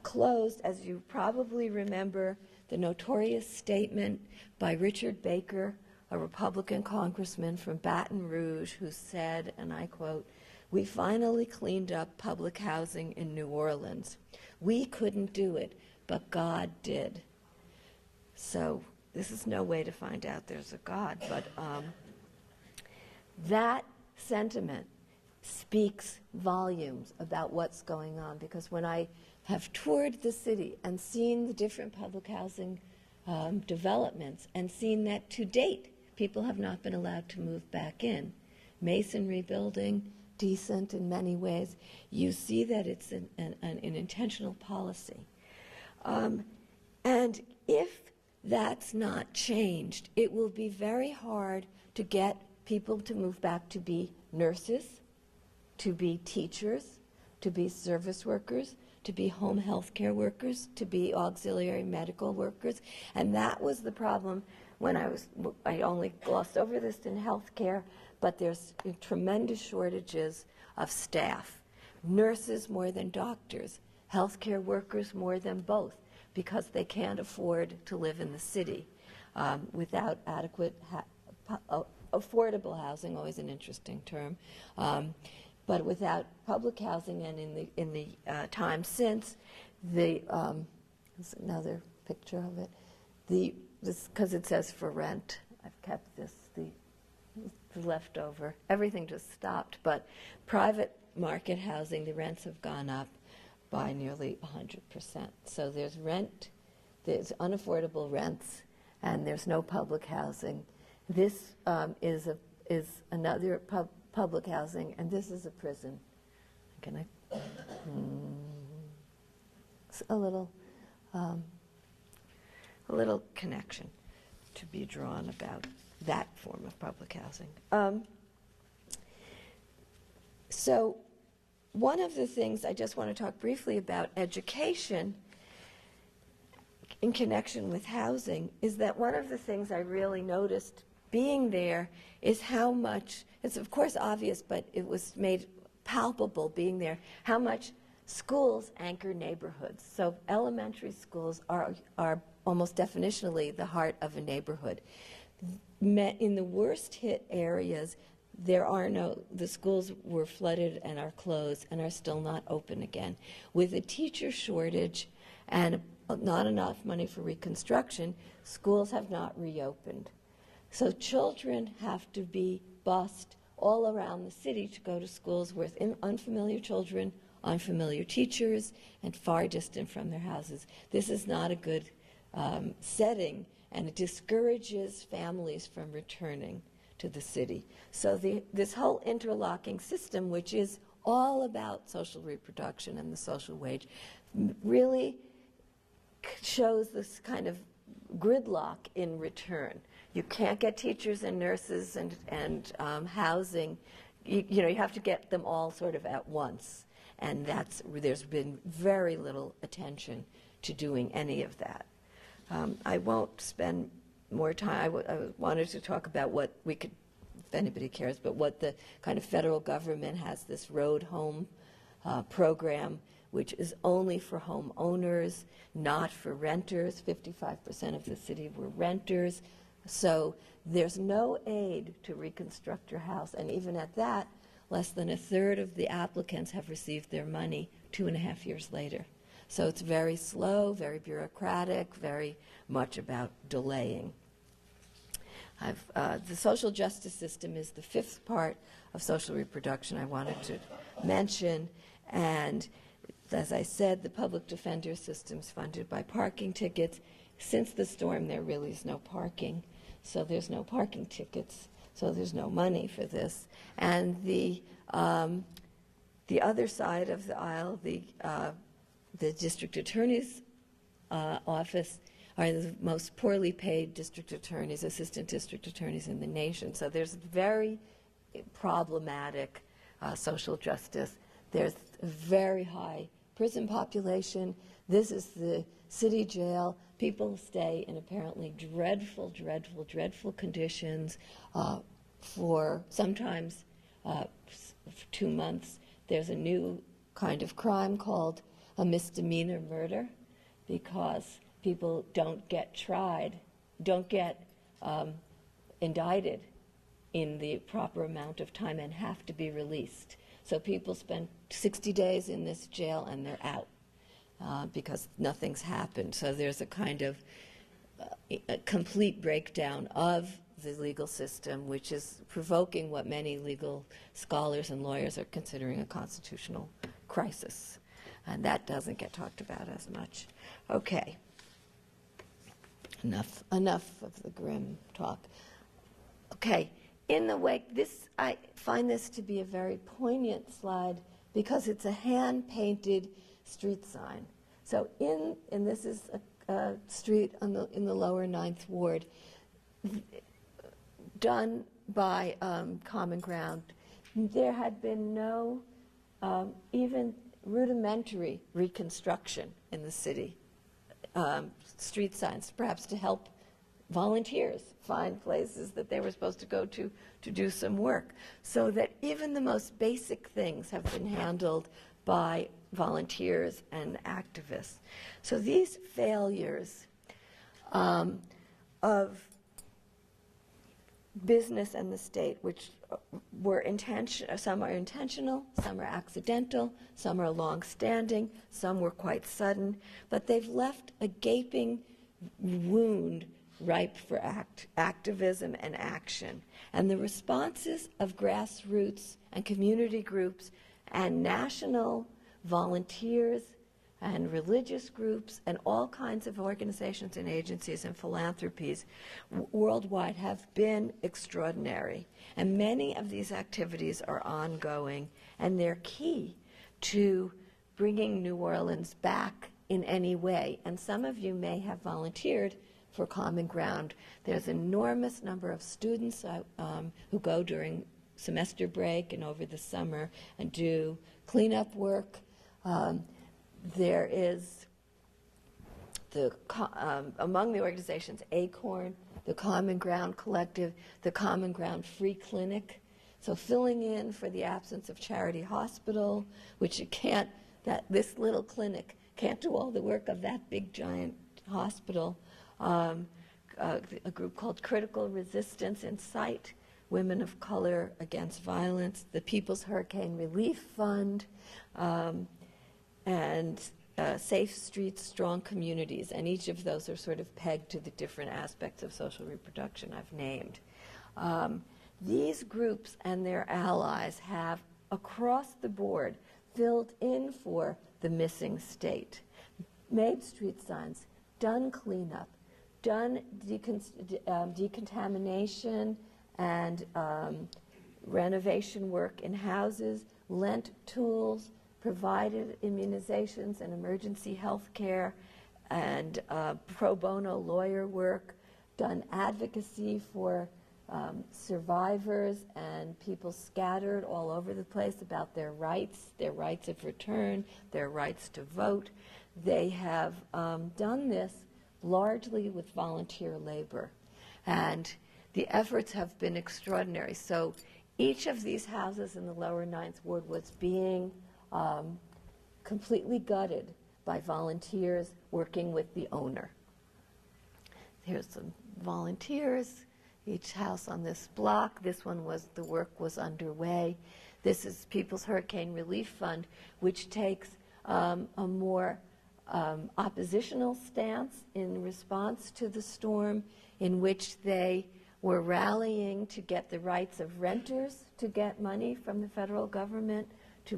closed. As you probably remember, the notorious statement by Richard Baker, a Republican congressman from Baton Rouge, who said, and I quote, "We finally cleaned up public housing in New Orleans. We couldn't do it, but God did." So this is no way to find out there's a God, but that sentiment speaks volumes about what's going on, because when I have toured the city and seen the different public housing developments and seen that to date people have not been allowed to move back in, masonry building, decent in many ways, you see that it's an intentional policy. And if that's not changed, it will be very hard to get people to move back to be nurses, to be teachers, to be service workers, to be home health care workers, to be auxiliary medical workers. And that was the problem when I only glossed over this in health care, but there's tremendous shortages of staff. Nurses more than doctors, health care workers more than both, because they can't afford to live in the city without adequate affordable housing, always an interesting term, but without public housing. And in the time since, there's another picture of it. Because it says for rent, I've kept this, the leftover. Everything just stopped, but private market housing, the rents have gone up by nearly 100%. So there's rent, there's unaffordable rents, and there's no public housing. This is another public housing, and this is a prison. Can I? It's a little connection to be drawn about that form of public housing. So one of the things I just want to talk briefly about education in connection with housing is that one of the things I really noticed being there is how much, it's of course obvious, but it was made palpable being there, how much schools anchor neighborhoods. So elementary schools are almost definitionally the heart of a neighborhood. In the worst hit areas, the schools were flooded and are closed and are still not open again. With a teacher shortage and not enough money for reconstruction, schools have not reopened. So children have to be bused all around the city to go to schools with unfamiliar children unfamiliar teachers, and far distant from their houses. This is not a good setting, and it discourages families from returning to the city. So this whole interlocking system, which is all about social reproduction and the social wage, really shows this kind of gridlock in return. You can't get teachers and nurses and housing. You know, you have to get them all sort of at once. And there's been very little attention to doing any of that. I won't spend more time. I wanted to talk about what we could, if anybody cares, but what the kind of federal government has, this Road Home program, which is only for homeowners, not for renters. 55% of the city were renters. So there's no aid to reconstruct your house. And even at that, less than a third of the applicants have received their money 2.5 years later. So it's very slow, very bureaucratic, very much about delaying. The social justice system is the fifth part of social reproduction I wanted to mention. And as I said, the public defender system is funded by parking tickets. Since the storm, there really is no parking. So there's no parking tickets. So there's no money for this. And the other side of the aisle, the district attorney's office, are the most poorly paid district attorneys, assistant district attorneys in the nation. So there's very problematic social justice. There's a very high prison population. This is the city jail. People stay in apparently dreadful, dreadful, dreadful conditions for sometimes 2 months. There's a new kind of crime called a misdemeanor murder, because people don't get tried, don't get indicted in the proper amount of time and have to be released. So people spend 60 days in this jail and they're out because nothing's happened. So there's a kind of a complete breakdown of the legal system, which is provoking what many legal scholars and lawyers are considering a constitutional crisis. And that doesn't get talked about as much. Okay. Enough of the grim talk. Okay. In the wake, I find this to be a very poignant slide because it's a hand-painted street sign. So and this is a street in the lower 9th Ward, done by Common Ground. There had been no even rudimentary reconstruction in the city. Street signs, perhaps to help volunteers find places that they were supposed to go to do some work, so that even the most basic things have been handled by volunteers and activists. So these failures of business and the state, which were some are intentional, some are accidental, some are long-standing, some were quite sudden, but they've left a gaping wound ripe for activism and action. And the responses of grassroots and community groups and national volunteers and religious groups and all kinds of organizations and agencies and philanthropies worldwide have been extraordinary. And many of these activities are ongoing, and they're key to bringing New Orleans back in any way. And some of you may have volunteered for Common Ground. There's an enormous number of students who go during semester break and over the summer and do cleanup work. There is among the organizations, ACORN, the Common Ground Collective, the Common Ground Free Clinic. So filling in for the absence of Charity Hospital, which this little clinic can't do all the work of that big giant hospital. A group called Critical Resistance in Sight, Women of Color Against Violence, the People's Hurricane Relief Fund, and Safe Streets, Strong Communities. And each of those are sort of pegged to the different aspects of social reproduction I've named. These groups and their allies have, across the board, filled in for the missing state, made street signs, done cleanup, done decontamination and renovation work in houses, lent tools, provided immunizations and emergency health care, and pro bono lawyer work, done advocacy for survivors and people scattered all over the place about their rights of return, their rights to vote. They have done this largely with volunteer labor, and the efforts have been extraordinary. So each of these houses in the lower Ninth Ward was being completely gutted by volunteers working with the owner. Here's some volunteers, each house on this block. This one was, the work was underway. This is People's Hurricane Relief Fund, which takes a more oppositional stance in response to the storm, in which they were rallying to get the rights of renters to get money from the federal government, to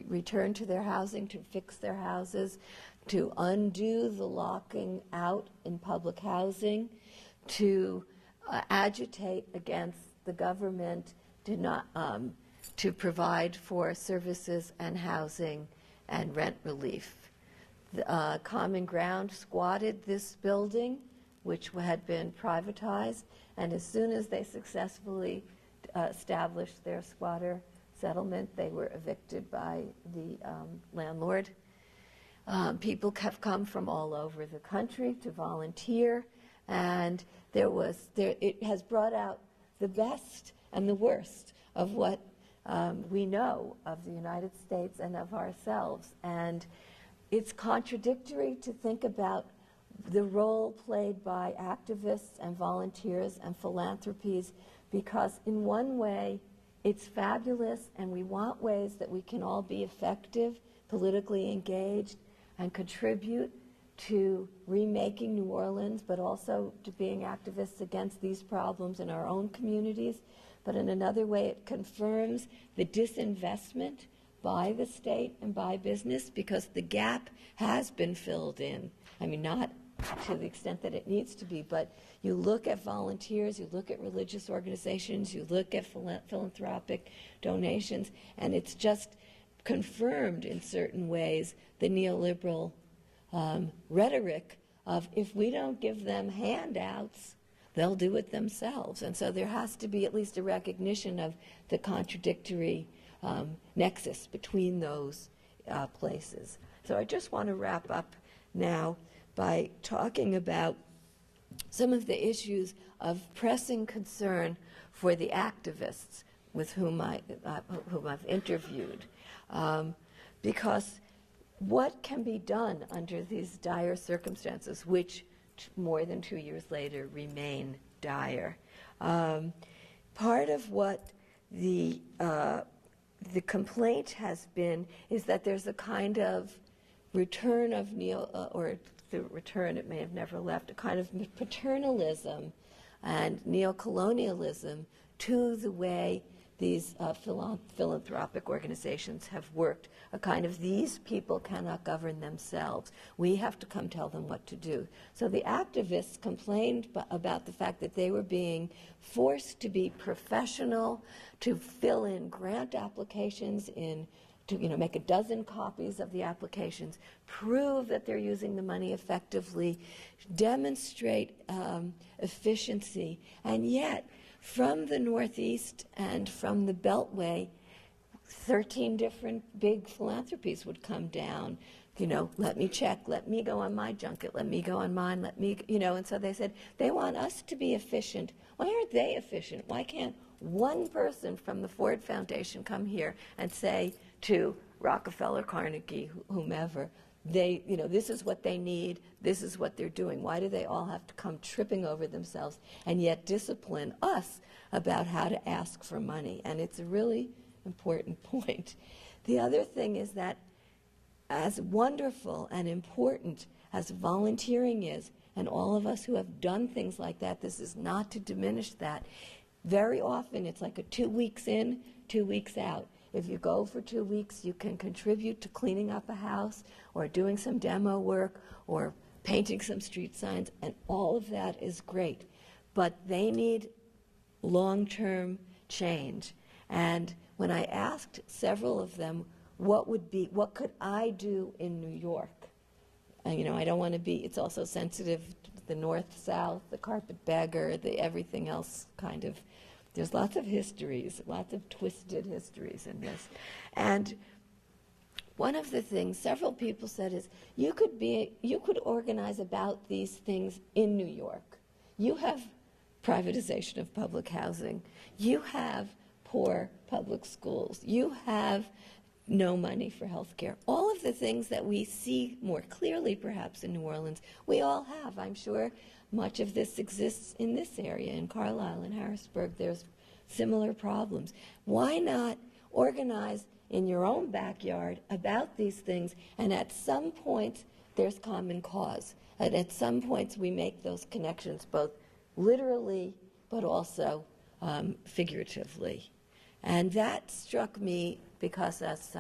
return to their housing, to fix their houses, to undo the locking out in public housing, to agitate against the government to provide for services and housing and rent relief. Common Ground squatted this building, which had been privatized, and as soon as they successfully established their squatter settlement, they were evicted by the landlord. People have come from all over the country to volunteer, and it has brought out the best and the worst of what we know of the United States and of ourselves. And it's contradictory to think about the role played by activists and volunteers and philanthropies, because in one way it's fabulous, and we want ways that we can all be effective, politically engaged, and contribute to remaking New Orleans, but also to being activists against these problems in our own communities. But in another way, it confirms the disinvestment by the state and by business, because the gap has been filled in. I mean, not to the extent that it needs to be, but you look at volunteers, you look at religious organizations, you look at philanthropic donations, and it's just confirmed in certain ways the neoliberal rhetoric of, if we don't give them handouts, they'll do it themselves. And so there has to be at least a recognition of the contradictory nexus between those places. So I just want to wrap up now by talking about some of the issues of pressing concern for the activists with whom I've interviewed, because what can be done under these dire circumstances, which more than 2 years later remain dire? Part of what the complaint has been is that there's a kind of return of it may have never left, a kind of paternalism and neocolonialism to the way these philanthropic organizations have worked, a kind of, these people cannot govern themselves. We have to come tell them what to do. So the activists complained about the fact that they were being forced to be professional, to fill in grant applications, to make a dozen copies of the applications, prove that they're using the money effectively, demonstrate efficiency, and yet from the Northeast and from the Beltway, 13 different big philanthropies would come down. Let me check, let me go on my junket, let me go on mine, and so they said, they want us to be efficient. Why aren't they efficient? Why can't one person from the Ford Foundation come here and say to Rockefeller, Carnegie, whomever, this is what they need, this is what they're doing? Why do they all have to come tripping over themselves and yet discipline us about how to ask for money? And it's a really important point. The other thing is that, as wonderful and important as volunteering is, and all of us who have done things like that, this is not to diminish that. Very often it's like a 2 weeks in, 2 weeks out. If you go for 2 weeks, you can contribute to cleaning up a house or doing some demo work or painting some street signs, and all of that is great. But they need long-term change. And when I asked several of them, what could I do in New York? I don't want to be, it's also sensitive to the north-south, the carpetbagger, the everything else kind of. There's lots of histories, lots of twisted histories in this. And one of the things several people said is, you could organize about these things in New York. You have privatization of public housing. You have poor public schools. You have no money for health care. All of the things that we see more clearly perhaps in New Orleans, we all have. I'm sure much of this exists in this area, in Carlisle and Harrisburg. There's similar problems. Why not organize in your own backyard about these things, and at some point there's common cause, and at some points we make those connections both literally but also figuratively. And that struck me because, as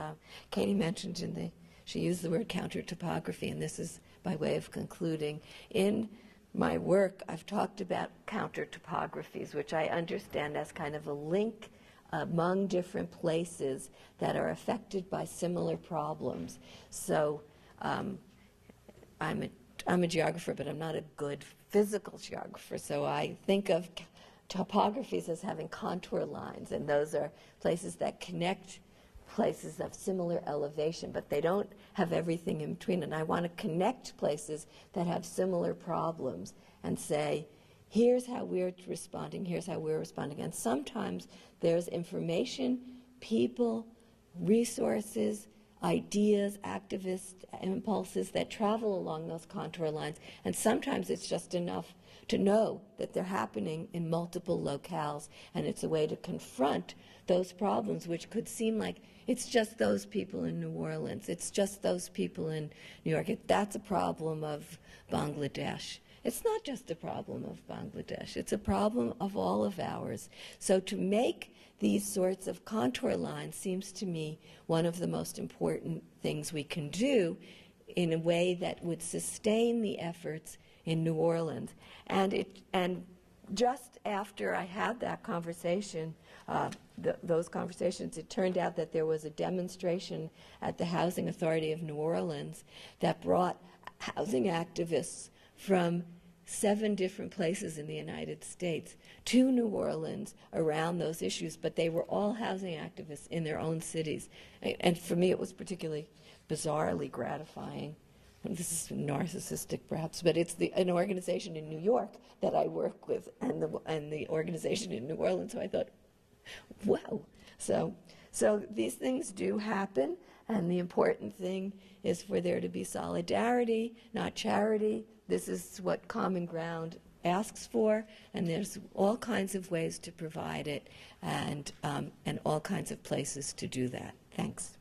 Katie mentioned, she used the word counter-topography, and this is by way of concluding. In my work, I've talked about counter-topographies, which I understand as kind of a link among different places that are affected by similar problems. So I'm a geographer, but I'm not a good physical geographer, so I think of topographies as having contour lines, and those are places that connect places of similar elevation, but they don't have everything in between. And I want to connect places that have similar problems and say, here's how we're responding, here's how we're responding. And sometimes there's information, people, resources, ideas, activist impulses that travel along those contour lines. And sometimes it's just enough to know that they're happening in multiple locales, and it's a way to confront those problems, which could seem like it's just those people in New Orleans, it's just those people in New York. That's a problem of Bangladesh. It's not just a problem of Bangladesh, it's a problem of all of ours. So to make these sorts of contour lines seems to me one of the most important things we can do in a way that would sustain the efforts in New Orleans. And just after I had that conversation, those conversations, it turned out that there was a demonstration at the Housing Authority of New Orleans that brought housing activists from 7 different places in the United States to New Orleans around those issues, but they were all housing activists in their own cities. And for me, it was particularly bizarrely gratifying. And this is narcissistic, perhaps, but it's an organization in New York that I work with, and the organization in New Orleans. So I thought, wow. So these things do happen, and the important thing is for there to be solidarity, not charity. This is what Common Ground asks for, and there's all kinds of ways to provide it, and all kinds of places to do that. Thanks.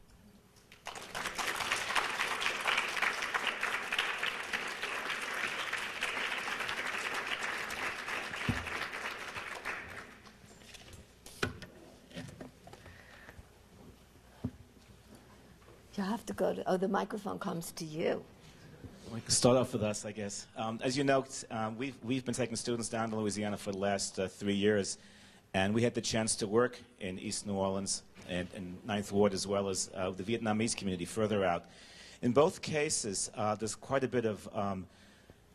You have to go to, the microphone comes to you. We can start off with us, I guess. As you know, we've been taking students down to Louisiana for the last 3 years, and we had the chance to work in East New Orleans and Ninth Ward, as well as the Vietnamese community further out. In both cases, there's quite a bit of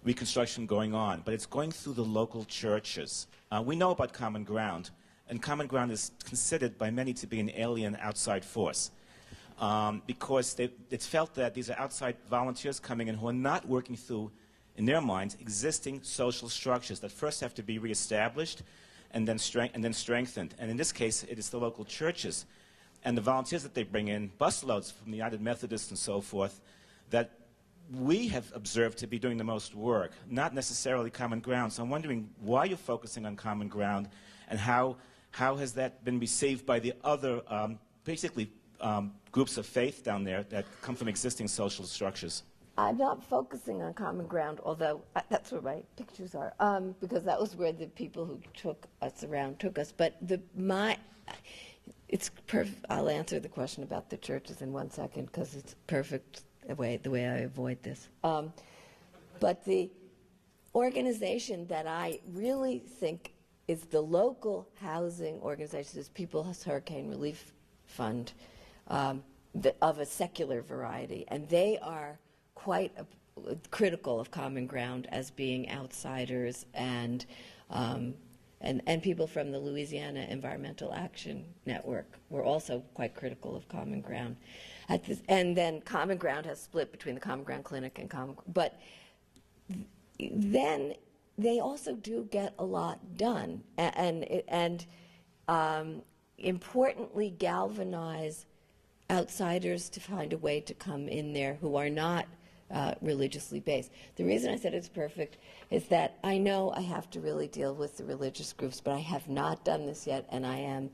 reconstruction going on, but it's going through the local churches. We know about Common Ground, and Common Ground is considered by many to be an alien outside force. Because it's felt that these are outside volunteers coming in who are not working through, in their minds, existing social structures that first have to be reestablished and then strengthened. And in this case, it is the local churches and the volunteers that they bring in, busloads from the United Methodists and so forth, that we have observed to be doing the most work, not necessarily Common Ground. So I'm wondering why you're focusing on Common Ground, and how has that been received by the other, basically, groups of faith down there that come from existing social structures? I'm not focusing on Common Ground, although that's where my pictures are, because that was where the people who took us around took us. But I'll answer the question about the churches in 1 second because it's perfect the way I avoid this. But the organization that I really think is the local housing organization is People's Hurricane Relief Fund of a secular variety, and they are quite critical of Common Ground as being outsiders, and people from the Louisiana Environmental Action Network were also quite critical of Common Ground. And then Common Ground has split between the Common Ground Clinic and but then they also do get a lot done, and importantly galvanize outsiders to find a way to come in there who are not religiously based. The reason I said it's perfect is that I know I have to really deal with the religious groups, but I have not done this yet, and I am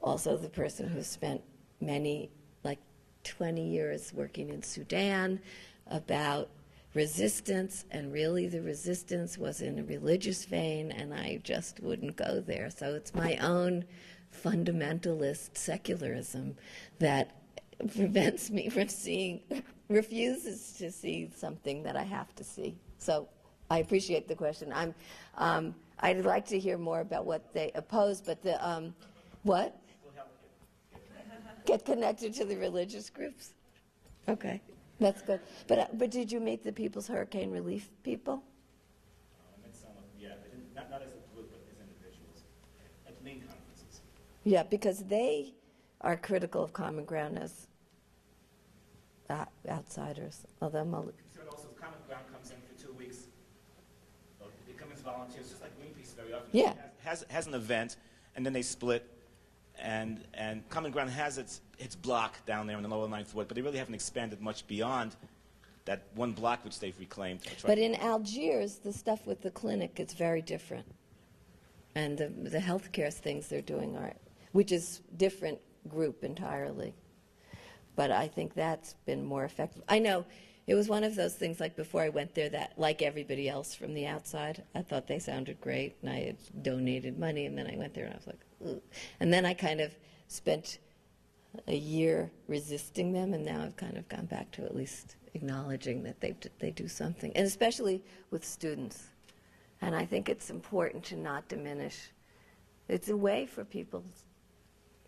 also the person who's spent many, like 20 years working in Sudan about resistance, and really the resistance was in a religious vein, and I just wouldn't go there. So it's my own fundamentalist secularism that prevents me from refuses to see something that I have to see. So I appreciate the question. I'd like to hear more about what they oppose, but the, what? Get connected to the religious groups? Okay, that's good. But did you meet the People's Hurricane Relief people? I met some of them, yeah, not as a group, but as individuals, at main conferences. Yeah, because they are critical of Common Ground as outsiders. Although Also, Common Ground comes in for 2 weeks. It comes as volunteers, just like Greenpeace very often. Yeah. Has an event, and then they split. And Common Ground has its block down there in the lower Ninth Ward, but they really haven't expanded much beyond that one block which they've reclaimed. But in Algiers, the stuff with the clinic is very different. And the healthcare things they're doing are, which is different group entirely. But I think that's been more effective. I know it was one of those things, like before I went there, that like everybody else from the outside, I thought they sounded great, and I had donated money, and then I went there and I was like, ugh. And then I kind of spent a year resisting them, and now I've kind of gone back to at least acknowledging that they do something, and especially with students. And I think it's important to not diminish. It's a way for people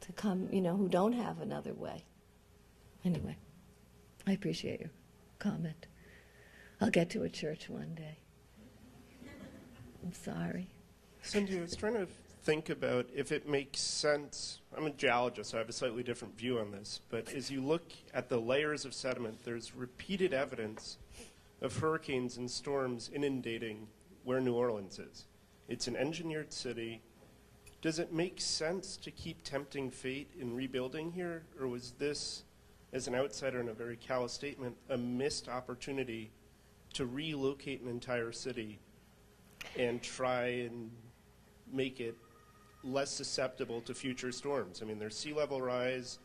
to come, who don't have another way. Anyway, I appreciate your comment. I'll get to a church one day. I'm sorry. Cindi, I was trying to think about if it makes sense. I'm a geologist, so I have a slightly different view on this. But as you look at the layers of sediment, there's repeated evidence of hurricanes and storms inundating where New Orleans is. It's an engineered city. Does it make sense to keep tempting fate in rebuilding here? Or was this, as an outsider in a very callous statement, a missed opportunity to relocate an entire city and try and make it less susceptible to future storms? I mean, there's sea level rise,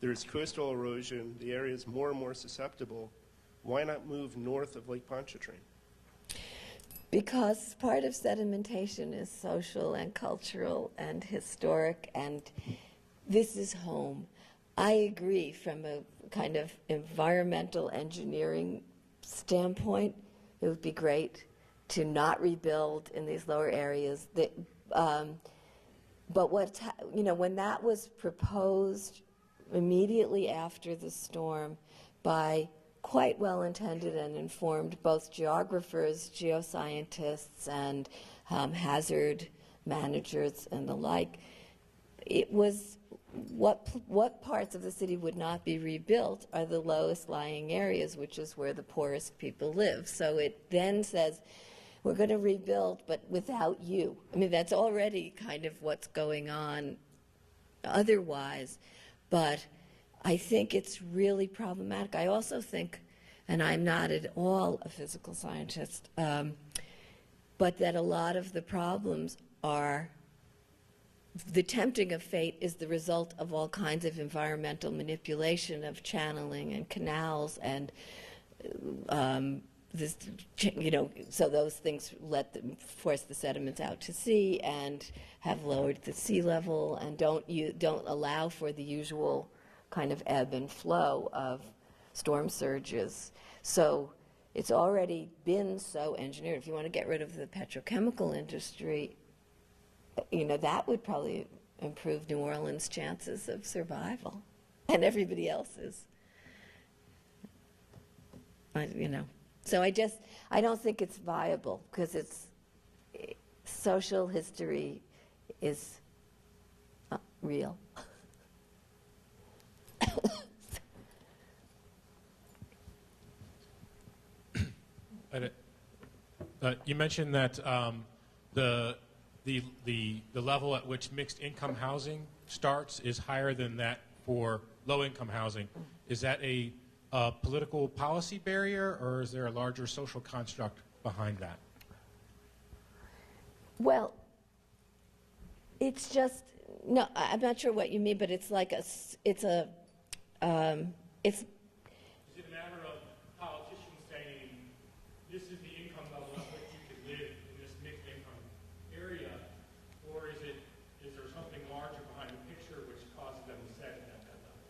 there's coastal erosion, the area is more and more susceptible. Why not move north of Lake Pontchartrain? Because part of sedimentation is social and cultural and historic, and this is home. I agree from a kind of environmental engineering standpoint, it would be great to not rebuild in these lower areas. But when that was proposed immediately after the storm by quite well-intended and informed both geographers, geoscientists, and hazard managers and the like, it was what parts of the city would not be rebuilt are the lowest lying areas, which is where the poorest people live. So it then says, we're going to rebuild, but without you. I mean, that's already kind of what's going on otherwise, but I think it's really problematic. I also think, and I'm not at all a physical scientist, but that a lot of the problems are the tempting of fate is the result of all kinds of environmental manipulation of channeling and canals and this, so those things force the sediments out to sea and have lowered the sea level and don't allow for the usual kind of ebb and flow of storm surges. So it's already been so engineered. If you want to get rid of the petrochemical industry, that would probably improve New Orleans' chances of survival, and everybody else's. So I don't think it's viable because social history is real. You mentioned that the level at which mixed income housing starts is higher than that for low income housing. Is that a political policy barrier, or is there a larger social construct behind that? Well, it's just I'm not sure what you mean, but it's like it's. Is it a matter of politicians saying this is the income level at which you can live in this mixed income area, or is there something larger behind the picture which causes them to set it at that level?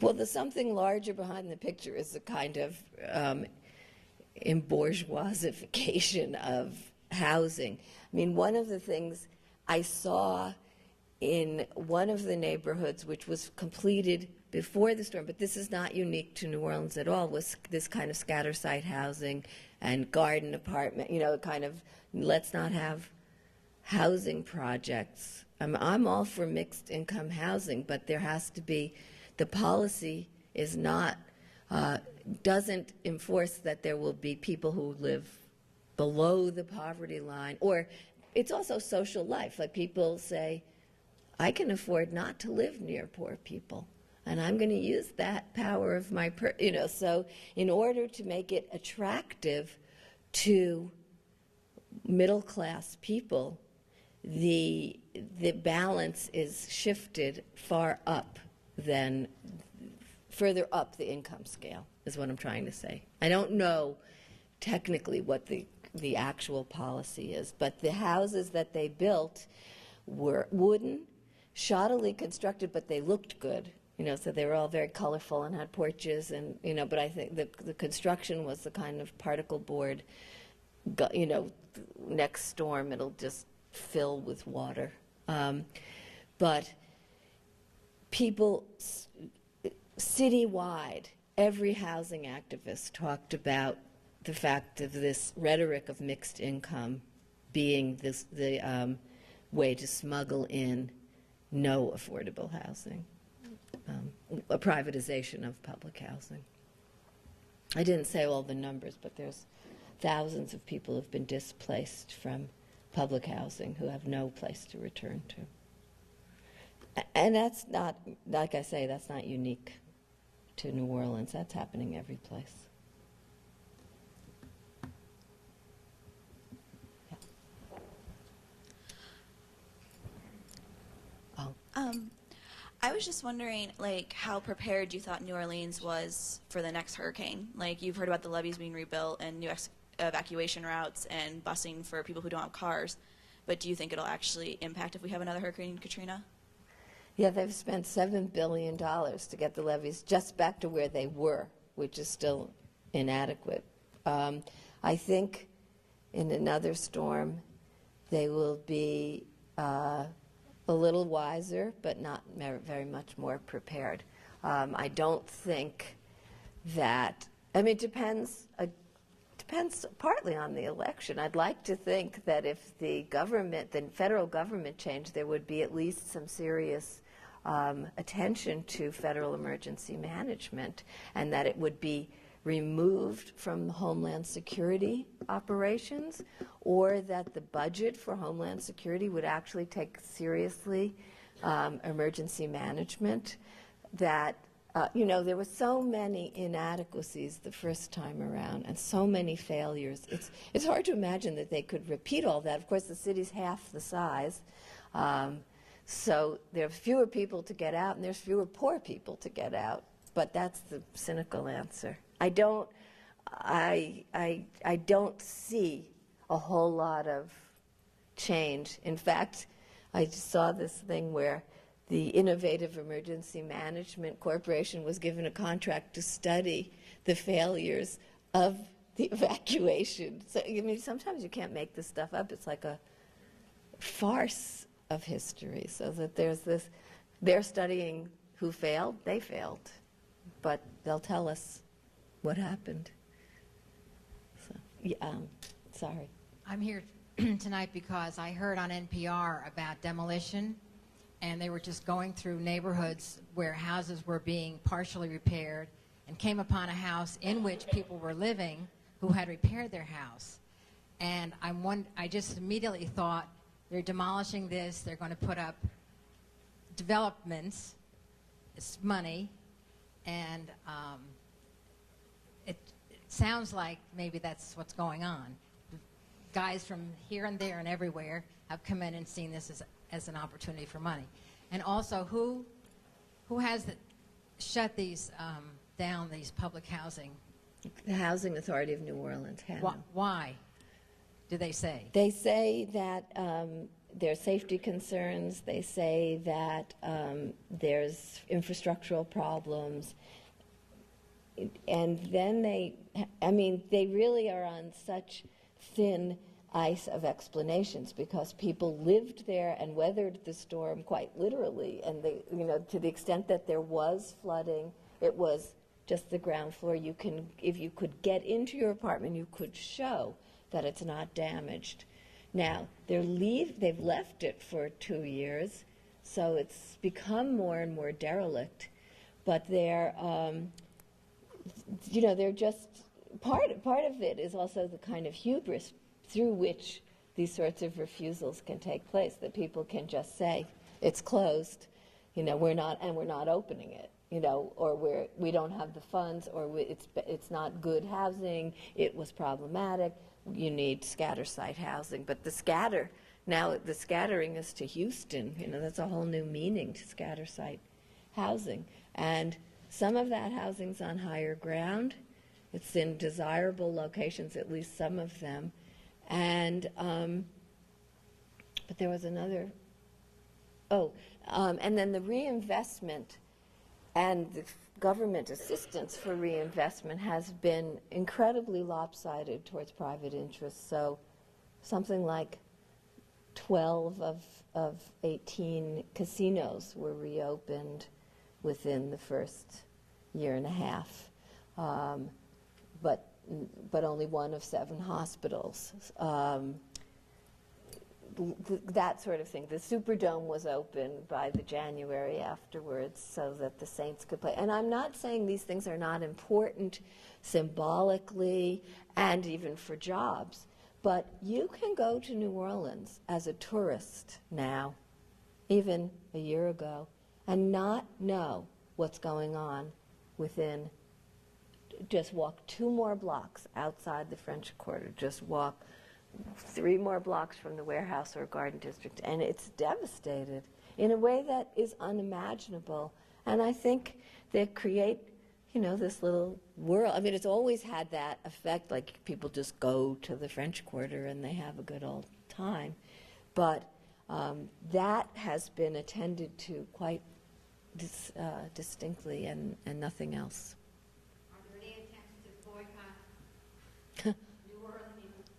Well, the something larger behind the picture is a kind of embourgeoisification of housing. I mean, one of the things I saw in one of the neighborhoods, which was completed before the storm, but this is not unique to New Orleans at all, was this kind of scatter site housing and garden apartment, kind of let's not have housing projects. I'm all for mixed income housing, but there has to be, the policy is not, doesn't enforce that there will be people who live below the poverty line, or it's also social life. Like people say, I can afford not to live near poor people, and I'm going to use that power of my, so in order to make it attractive to middle-class people, the balance is shifted further up the income scale, is what I'm trying to say. I don't know technically what the actual policy is, but the houses that they built were wooden, shoddily constructed, but they looked good. So they were all very colorful and had porches, and but I think the construction was the kind of particle board. Next storm it'll just fill with water. But people citywide, every housing activist talked about the fact of this rhetoric of mixed income being the way to smuggle in no affordable housing, a privatization of public housing. I didn't say all the numbers, but there's thousands of people who have been displaced from public housing who have no place to return to. And that's not, like I say, that's not unique to New Orleans. That's happening every place. I was just wondering, how prepared you thought New Orleans was for the next hurricane. You've heard about the levees being rebuilt and new evacuation routes and busing for people who don't have cars, but do you think it'll actually impact if we have another Hurricane Katrina? Yeah, they've spent $7 billion to get the levees just back to where they were, which is still inadequate. I think in another storm they will be a little wiser, but not very much more prepared. I don't think that, it depends partly on the election. I'd like to think that if the federal government changed, there would be at least some serious attention to federal emergency management, and that it would be removed from Homeland Security operations, or that the budget for Homeland Security would actually take seriously emergency management. That there were so many inadequacies the first time around, and so many failures. It's hard to imagine that they could repeat all that. Of course, the city's half the size, so there are fewer people to get out, and there's fewer poor people to get out. But that's the cynical answer. I don't I don't see a whole lot of change. In fact, I just saw this thing where the Innovative Emergency Management Corporation was given a contract to study the failures of the evacuation. So, I mean, sometimes you can't make this stuff up. It's like a farce of history. So that there's this, they're studying who failed, they failed. But they'll tell us what happened. So, yeah, sorry. I'm here tonight because I heard on NPR about demolition, and they were just going through neighborhoods where houses were being partially repaired and came upon a house in which people were living who had repaired their house. And I just immediately thought, they're demolishing this, they're going to put up developments, it's money, and it sounds like maybe that's what's going on. Guys from here and there and everywhere have come in and seen this as an opportunity for money. And also, who has shut these down, these public housing? The Housing Authority of New Orleans had them. Why, do they say? They say that there are safety concerns. They say that there's infrastructural problems. And then they really are on such thin ice of explanations because people lived there and weathered the storm quite literally. And they, to the extent that there was flooding, it was just the ground floor. If you could get into your apartment, you could show that it's not damaged. Now, they've left it for 2 years, so it's become more and more derelict. But they're just part of it is also the kind of hubris through which these sorts of refusals can take place. That people can just say it's closed, we're not opening it, or we don't have the funds, or it's not good housing. It was problematic. You need scatter site housing, but the scattering is to Houston. That's a whole new meaning to scatter site housing, and some of that housing's on higher ground. It's in desirable locations, at least some of them, and but there was another. And then the reinvestment and the government assistance for reinvestment has been incredibly lopsided towards private interests. So something like 12 of 18 casinos were reopened within the first year and a half, but only 1 of 7 hospitals. That sort of thing. The Superdome was open by the January afterwards so that the Saints could play. And I'm not saying these things are not important symbolically and even for jobs, but you can go to New Orleans as a tourist now, even a year ago, and not know what's going on within. Just walk 2 more blocks outside the French Quarter. Just walk 3 more blocks from the warehouse or garden district, and it's devastated in a way that is unimaginable. And I think they create, this little world. I mean, it's always had that effect, like people just go to the French Quarter and they have a good old time. But that has been attended to quite distinctly and nothing else. Are there any attempts to boycott New Orleans?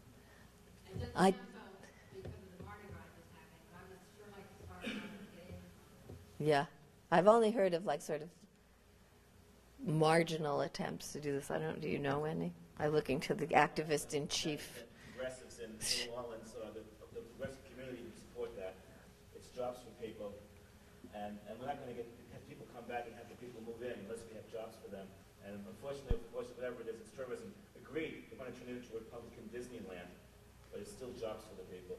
Because of the Mardi Gras just happened, but I would sure like to start get in. Yeah. I've only heard of sort of marginal attempts to do this. Do you know any? I'm looking to the activist in chief. Progressives in New Orleans, the progressive community would support that. It's jobs for people, and we're not going to have people come back and have the people move in unless we have jobs for them. And unfortunately, of course, whatever it is, it's tourism. Agreed, we want to turn it into a Republican Disneyland, but it's still jobs for the people.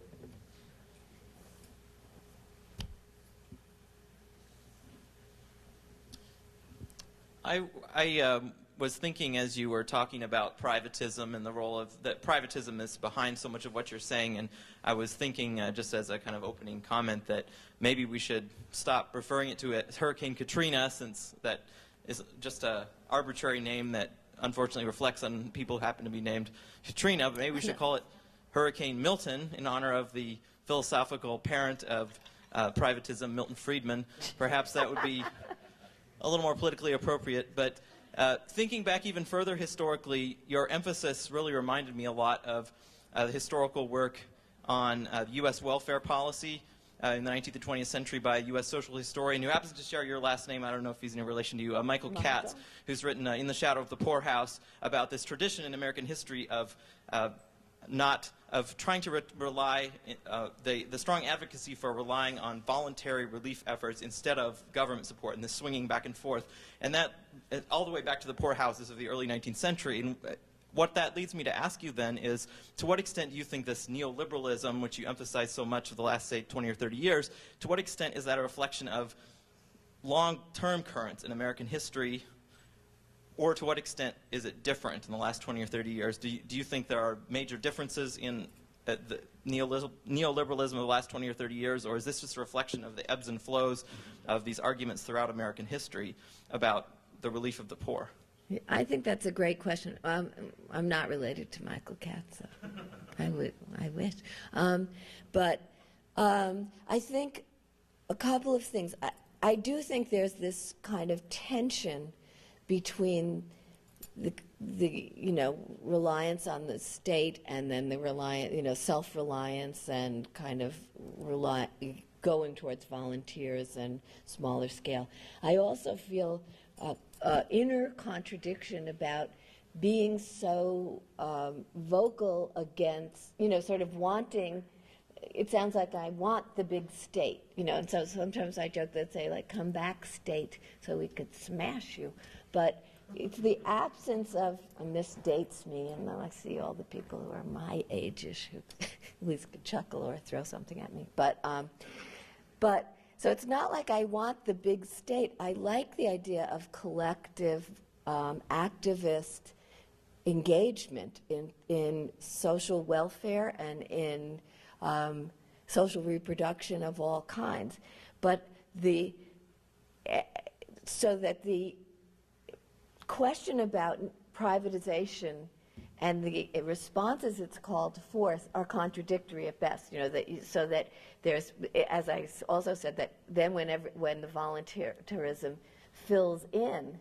I was thinking as you were talking about privatism and the role of that privatism is behind so much of what you're saying, and I was thinking just as a kind of opening comment that maybe we should stop referring it to as Hurricane Katrina, since that is just an arbitrary name that unfortunately reflects on people who happen to be named Katrina, but maybe we should call it Hurricane Milton in honor of the philosophical parent of privatism, Milton Friedman. Perhaps that would be a little more politically appropriate. But thinking back even further historically, your emphasis really reminded me a lot of the historical work on U.S. welfare policy in the 19th and 20th century by a U.S. social historian who happens to share your last name. I don't know if he's in relation to you, Michael Katz, who's written In the Shadow of the Poorhouse about this tradition in American history of trying to rely, the strong advocacy for relying on voluntary relief efforts instead of government support, and this swinging back and forth. And that, all the way back to the poorhouses of the early 19th century. And what that leads me to ask you then is, to what extent do you think this neoliberalism, which you emphasize so much for the last, say, 20 or 30 years, to what extent is that a reflection of long-term currents in American history, or to what extent is it different in the last 20 or 30 years? Do you think there are major differences in the neoliberalism of the last 20 or 30 years, or is this just a reflection of the ebbs and flows of these arguments throughout American history about the relief of the poor? I think that's a great question. I'm not related to Michael Katz, so I wish. But I think a couple of things. I do think there's this kind of tension between the reliance on the state and then the self-reliance and kind of going towards volunteers and smaller scale. I also feel inner contradiction about being so vocal against, sort of wanting. It sounds like I want the big state, and so sometimes I joke that say, like, come back state so we could smash you. But it's the absence of, and this dates me, and then I see all the people who are my age-ish who at least could chuckle or throw something at me. But so it's not like I want the big state. I like the idea of collective activist engagement in social welfare and in social reproduction of all kinds. But so that the question about privatization and the responses it's called forth are contradictory at best. So that there's, as I also said, that then when the volunteerism fills in,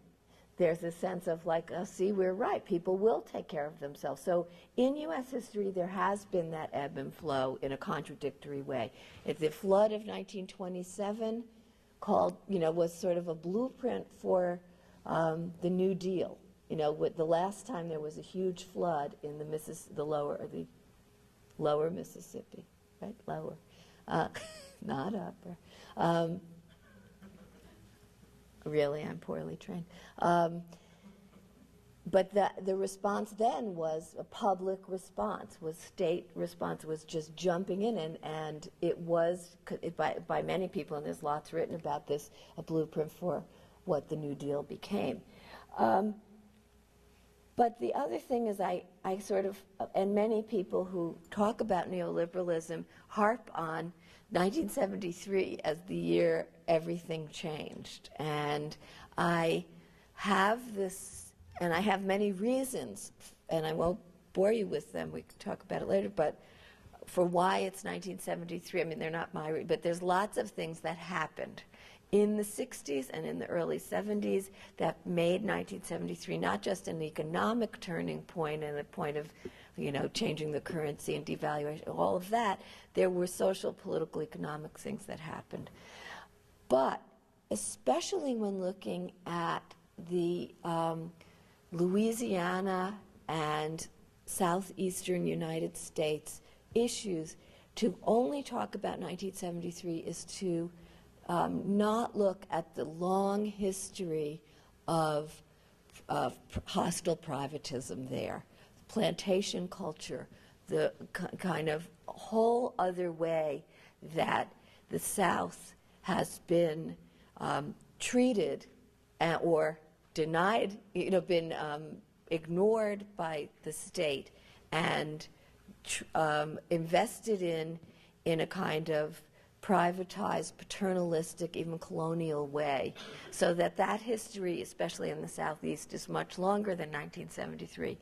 there's a sense of like, oh, see, we're right. People will take care of themselves. So in U.S. history, there has been that ebb and flow in a contradictory way. The flood of 1927 was sort of a blueprint for the New Deal. The last time there was a huge flood in the lower Mississippi, right? Lower, not upper. Really, I'm poorly trained. But the response then was a public response, was state response, was just jumping in, and it was, by many people, and there's lots written about this, a blueprint for what the New Deal became. But the other thing is I sort of, and many people who talk about neoliberalism harp on 1973 as the year everything changed. And I have this, and I have many reasons, and I won't bore you with them, we can talk about it later, but for why it's 1973, I mean, they're not my, but there's lots of things that happened in the 60s and in the early 70s that made 1973 not just an economic turning point and a point of, changing the currency and devaluation, all of that. There were social, political, economic things that happened. But especially when looking at the Louisiana and southeastern United States issues, to only talk about 1973 is to not look at the long history of hostile privatism there, plantation culture, the kind of whole other way that the South has been treated or denied, been ignored by the state and invested in a kind of privatized, paternalistic, even colonial way, so that history, especially in the Southeast, is much longer than 1973.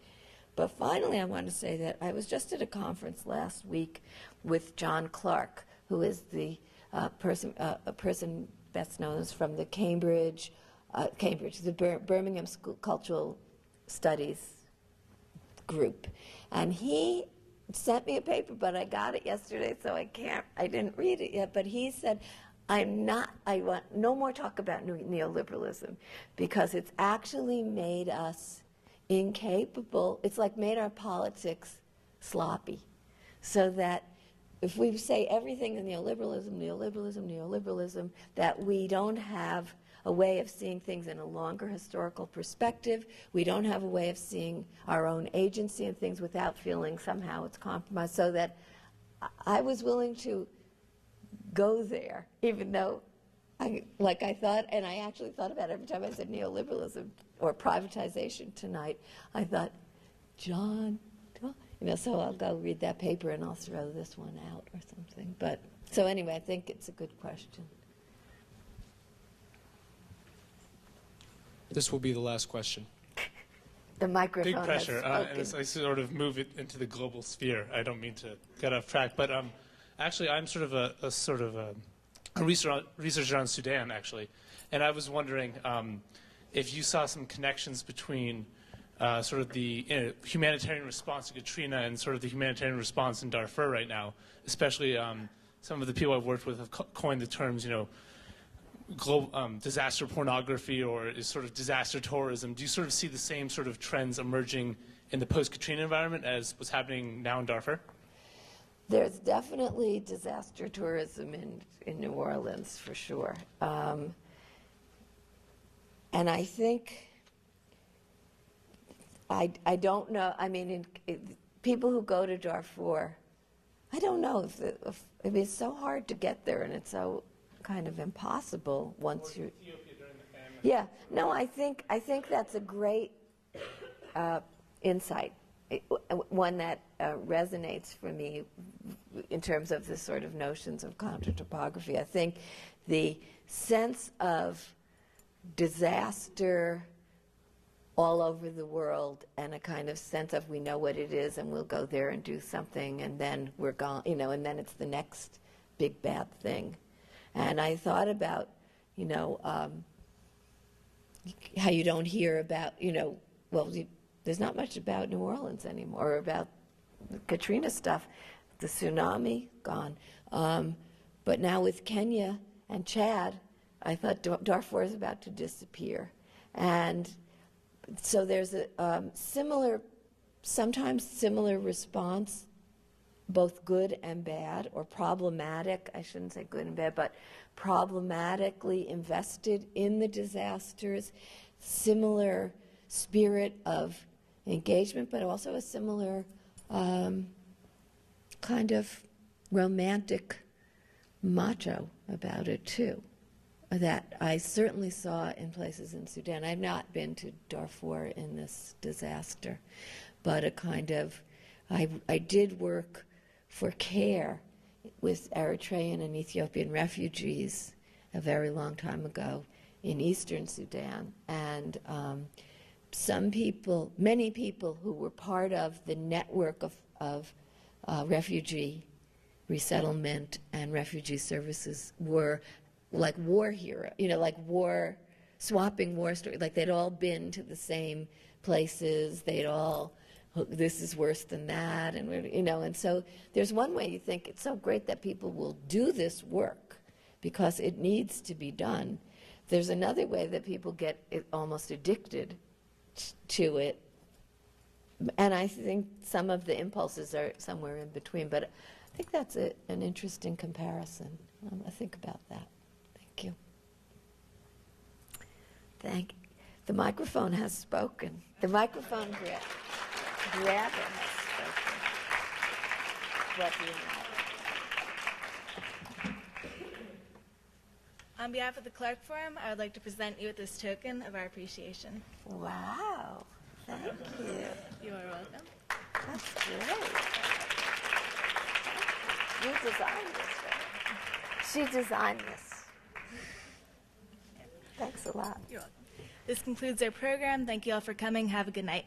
But finally, I want to say that I was just at a conference last week with John Clarke, who is the person best known as from the the Birmingham School Cultural Studies group. And he sent me a paper, but I got it yesterday, so I didn't read it yet. But he said, I want no more talk about neoliberalism, because it's actually made us incapable. It's like made our politics sloppy, so that if we say everything is neoliberalism, that we don't have a way of seeing things in a longer historical perspective. We don't have a way of seeing our own agency in things without feeling somehow it's compromised. So that I was willing to go there, even though I thought, and I actually thought about it every time I said neoliberalism or privatization tonight, I thought, John, so I'll go read that paper and I'll throw this one out or something. But so anyway, I think it's a good question. This will be the last question. The microphone Big pressure. has And as I sort of move it into the global sphere, I don't mean to get off track, but actually, I'm sort of a researcher on Sudan, actually, and I was wondering if you saw some connections between sort of the humanitarian response to Katrina and sort of the humanitarian response in Darfur right now, especially some of the people I've worked with have coined the terms, global disaster pornography or is sort of disaster tourism. Do you sort of see the same sort of trends emerging in the post-Katrina environment as what's happening now in Darfur? There's definitely disaster tourism in New Orleans, for sure. And I think, I don't know, I mean, people who go to Darfur, I don't know it's so hard to get there, and it's so kind of impossible once you. Yeah, no, I think that's a great insight, one that resonates for me in terms of the sort of notions of counter-topography. I think the sense of disaster all over the world and a kind of sense of we know what it is and we'll go there and do something and then we're gone, and then it's the next big bad thing. And I thought about, how you don't hear about, there's not much about New Orleans anymore, or about the Katrina stuff, the tsunami, gone. But now with Kenya and Chad, I thought Darfur is about to disappear. And so there's a sometimes similar response, both good and bad, or problematic, I shouldn't say good and bad, but problematically invested in the disasters, similar spirit of engagement, but also a similar kind of romantic macho about it too, that I certainly saw in places in Sudan. I've not been to Darfur in this disaster, but a kind of, I did work for CARE with Eritrean and Ethiopian refugees a very long time ago in eastern Sudan. And many people who were part of the network of refugee resettlement and refugee services were like war heroes, like swapping war stories. Like they'd all been to the same places, this is worse than that, and and so there's one way you think it's so great that people will do this work because it needs to be done. There's another way that people get almost addicted to it, and I think some of the impulses are somewhere in between, but I think that's an interesting comparison. I think about that. Thank you. The microphone has spoken. The microphone grabber has spoken. What do you know? On behalf of the Clarke Forum, I would like to present you with this token of our appreciation. Wow. Thank you. You are welcome. That's great. You designed this, right? She designed this. Thanks a lot. You're welcome. This concludes our program. Thank you all for coming. Have a good night.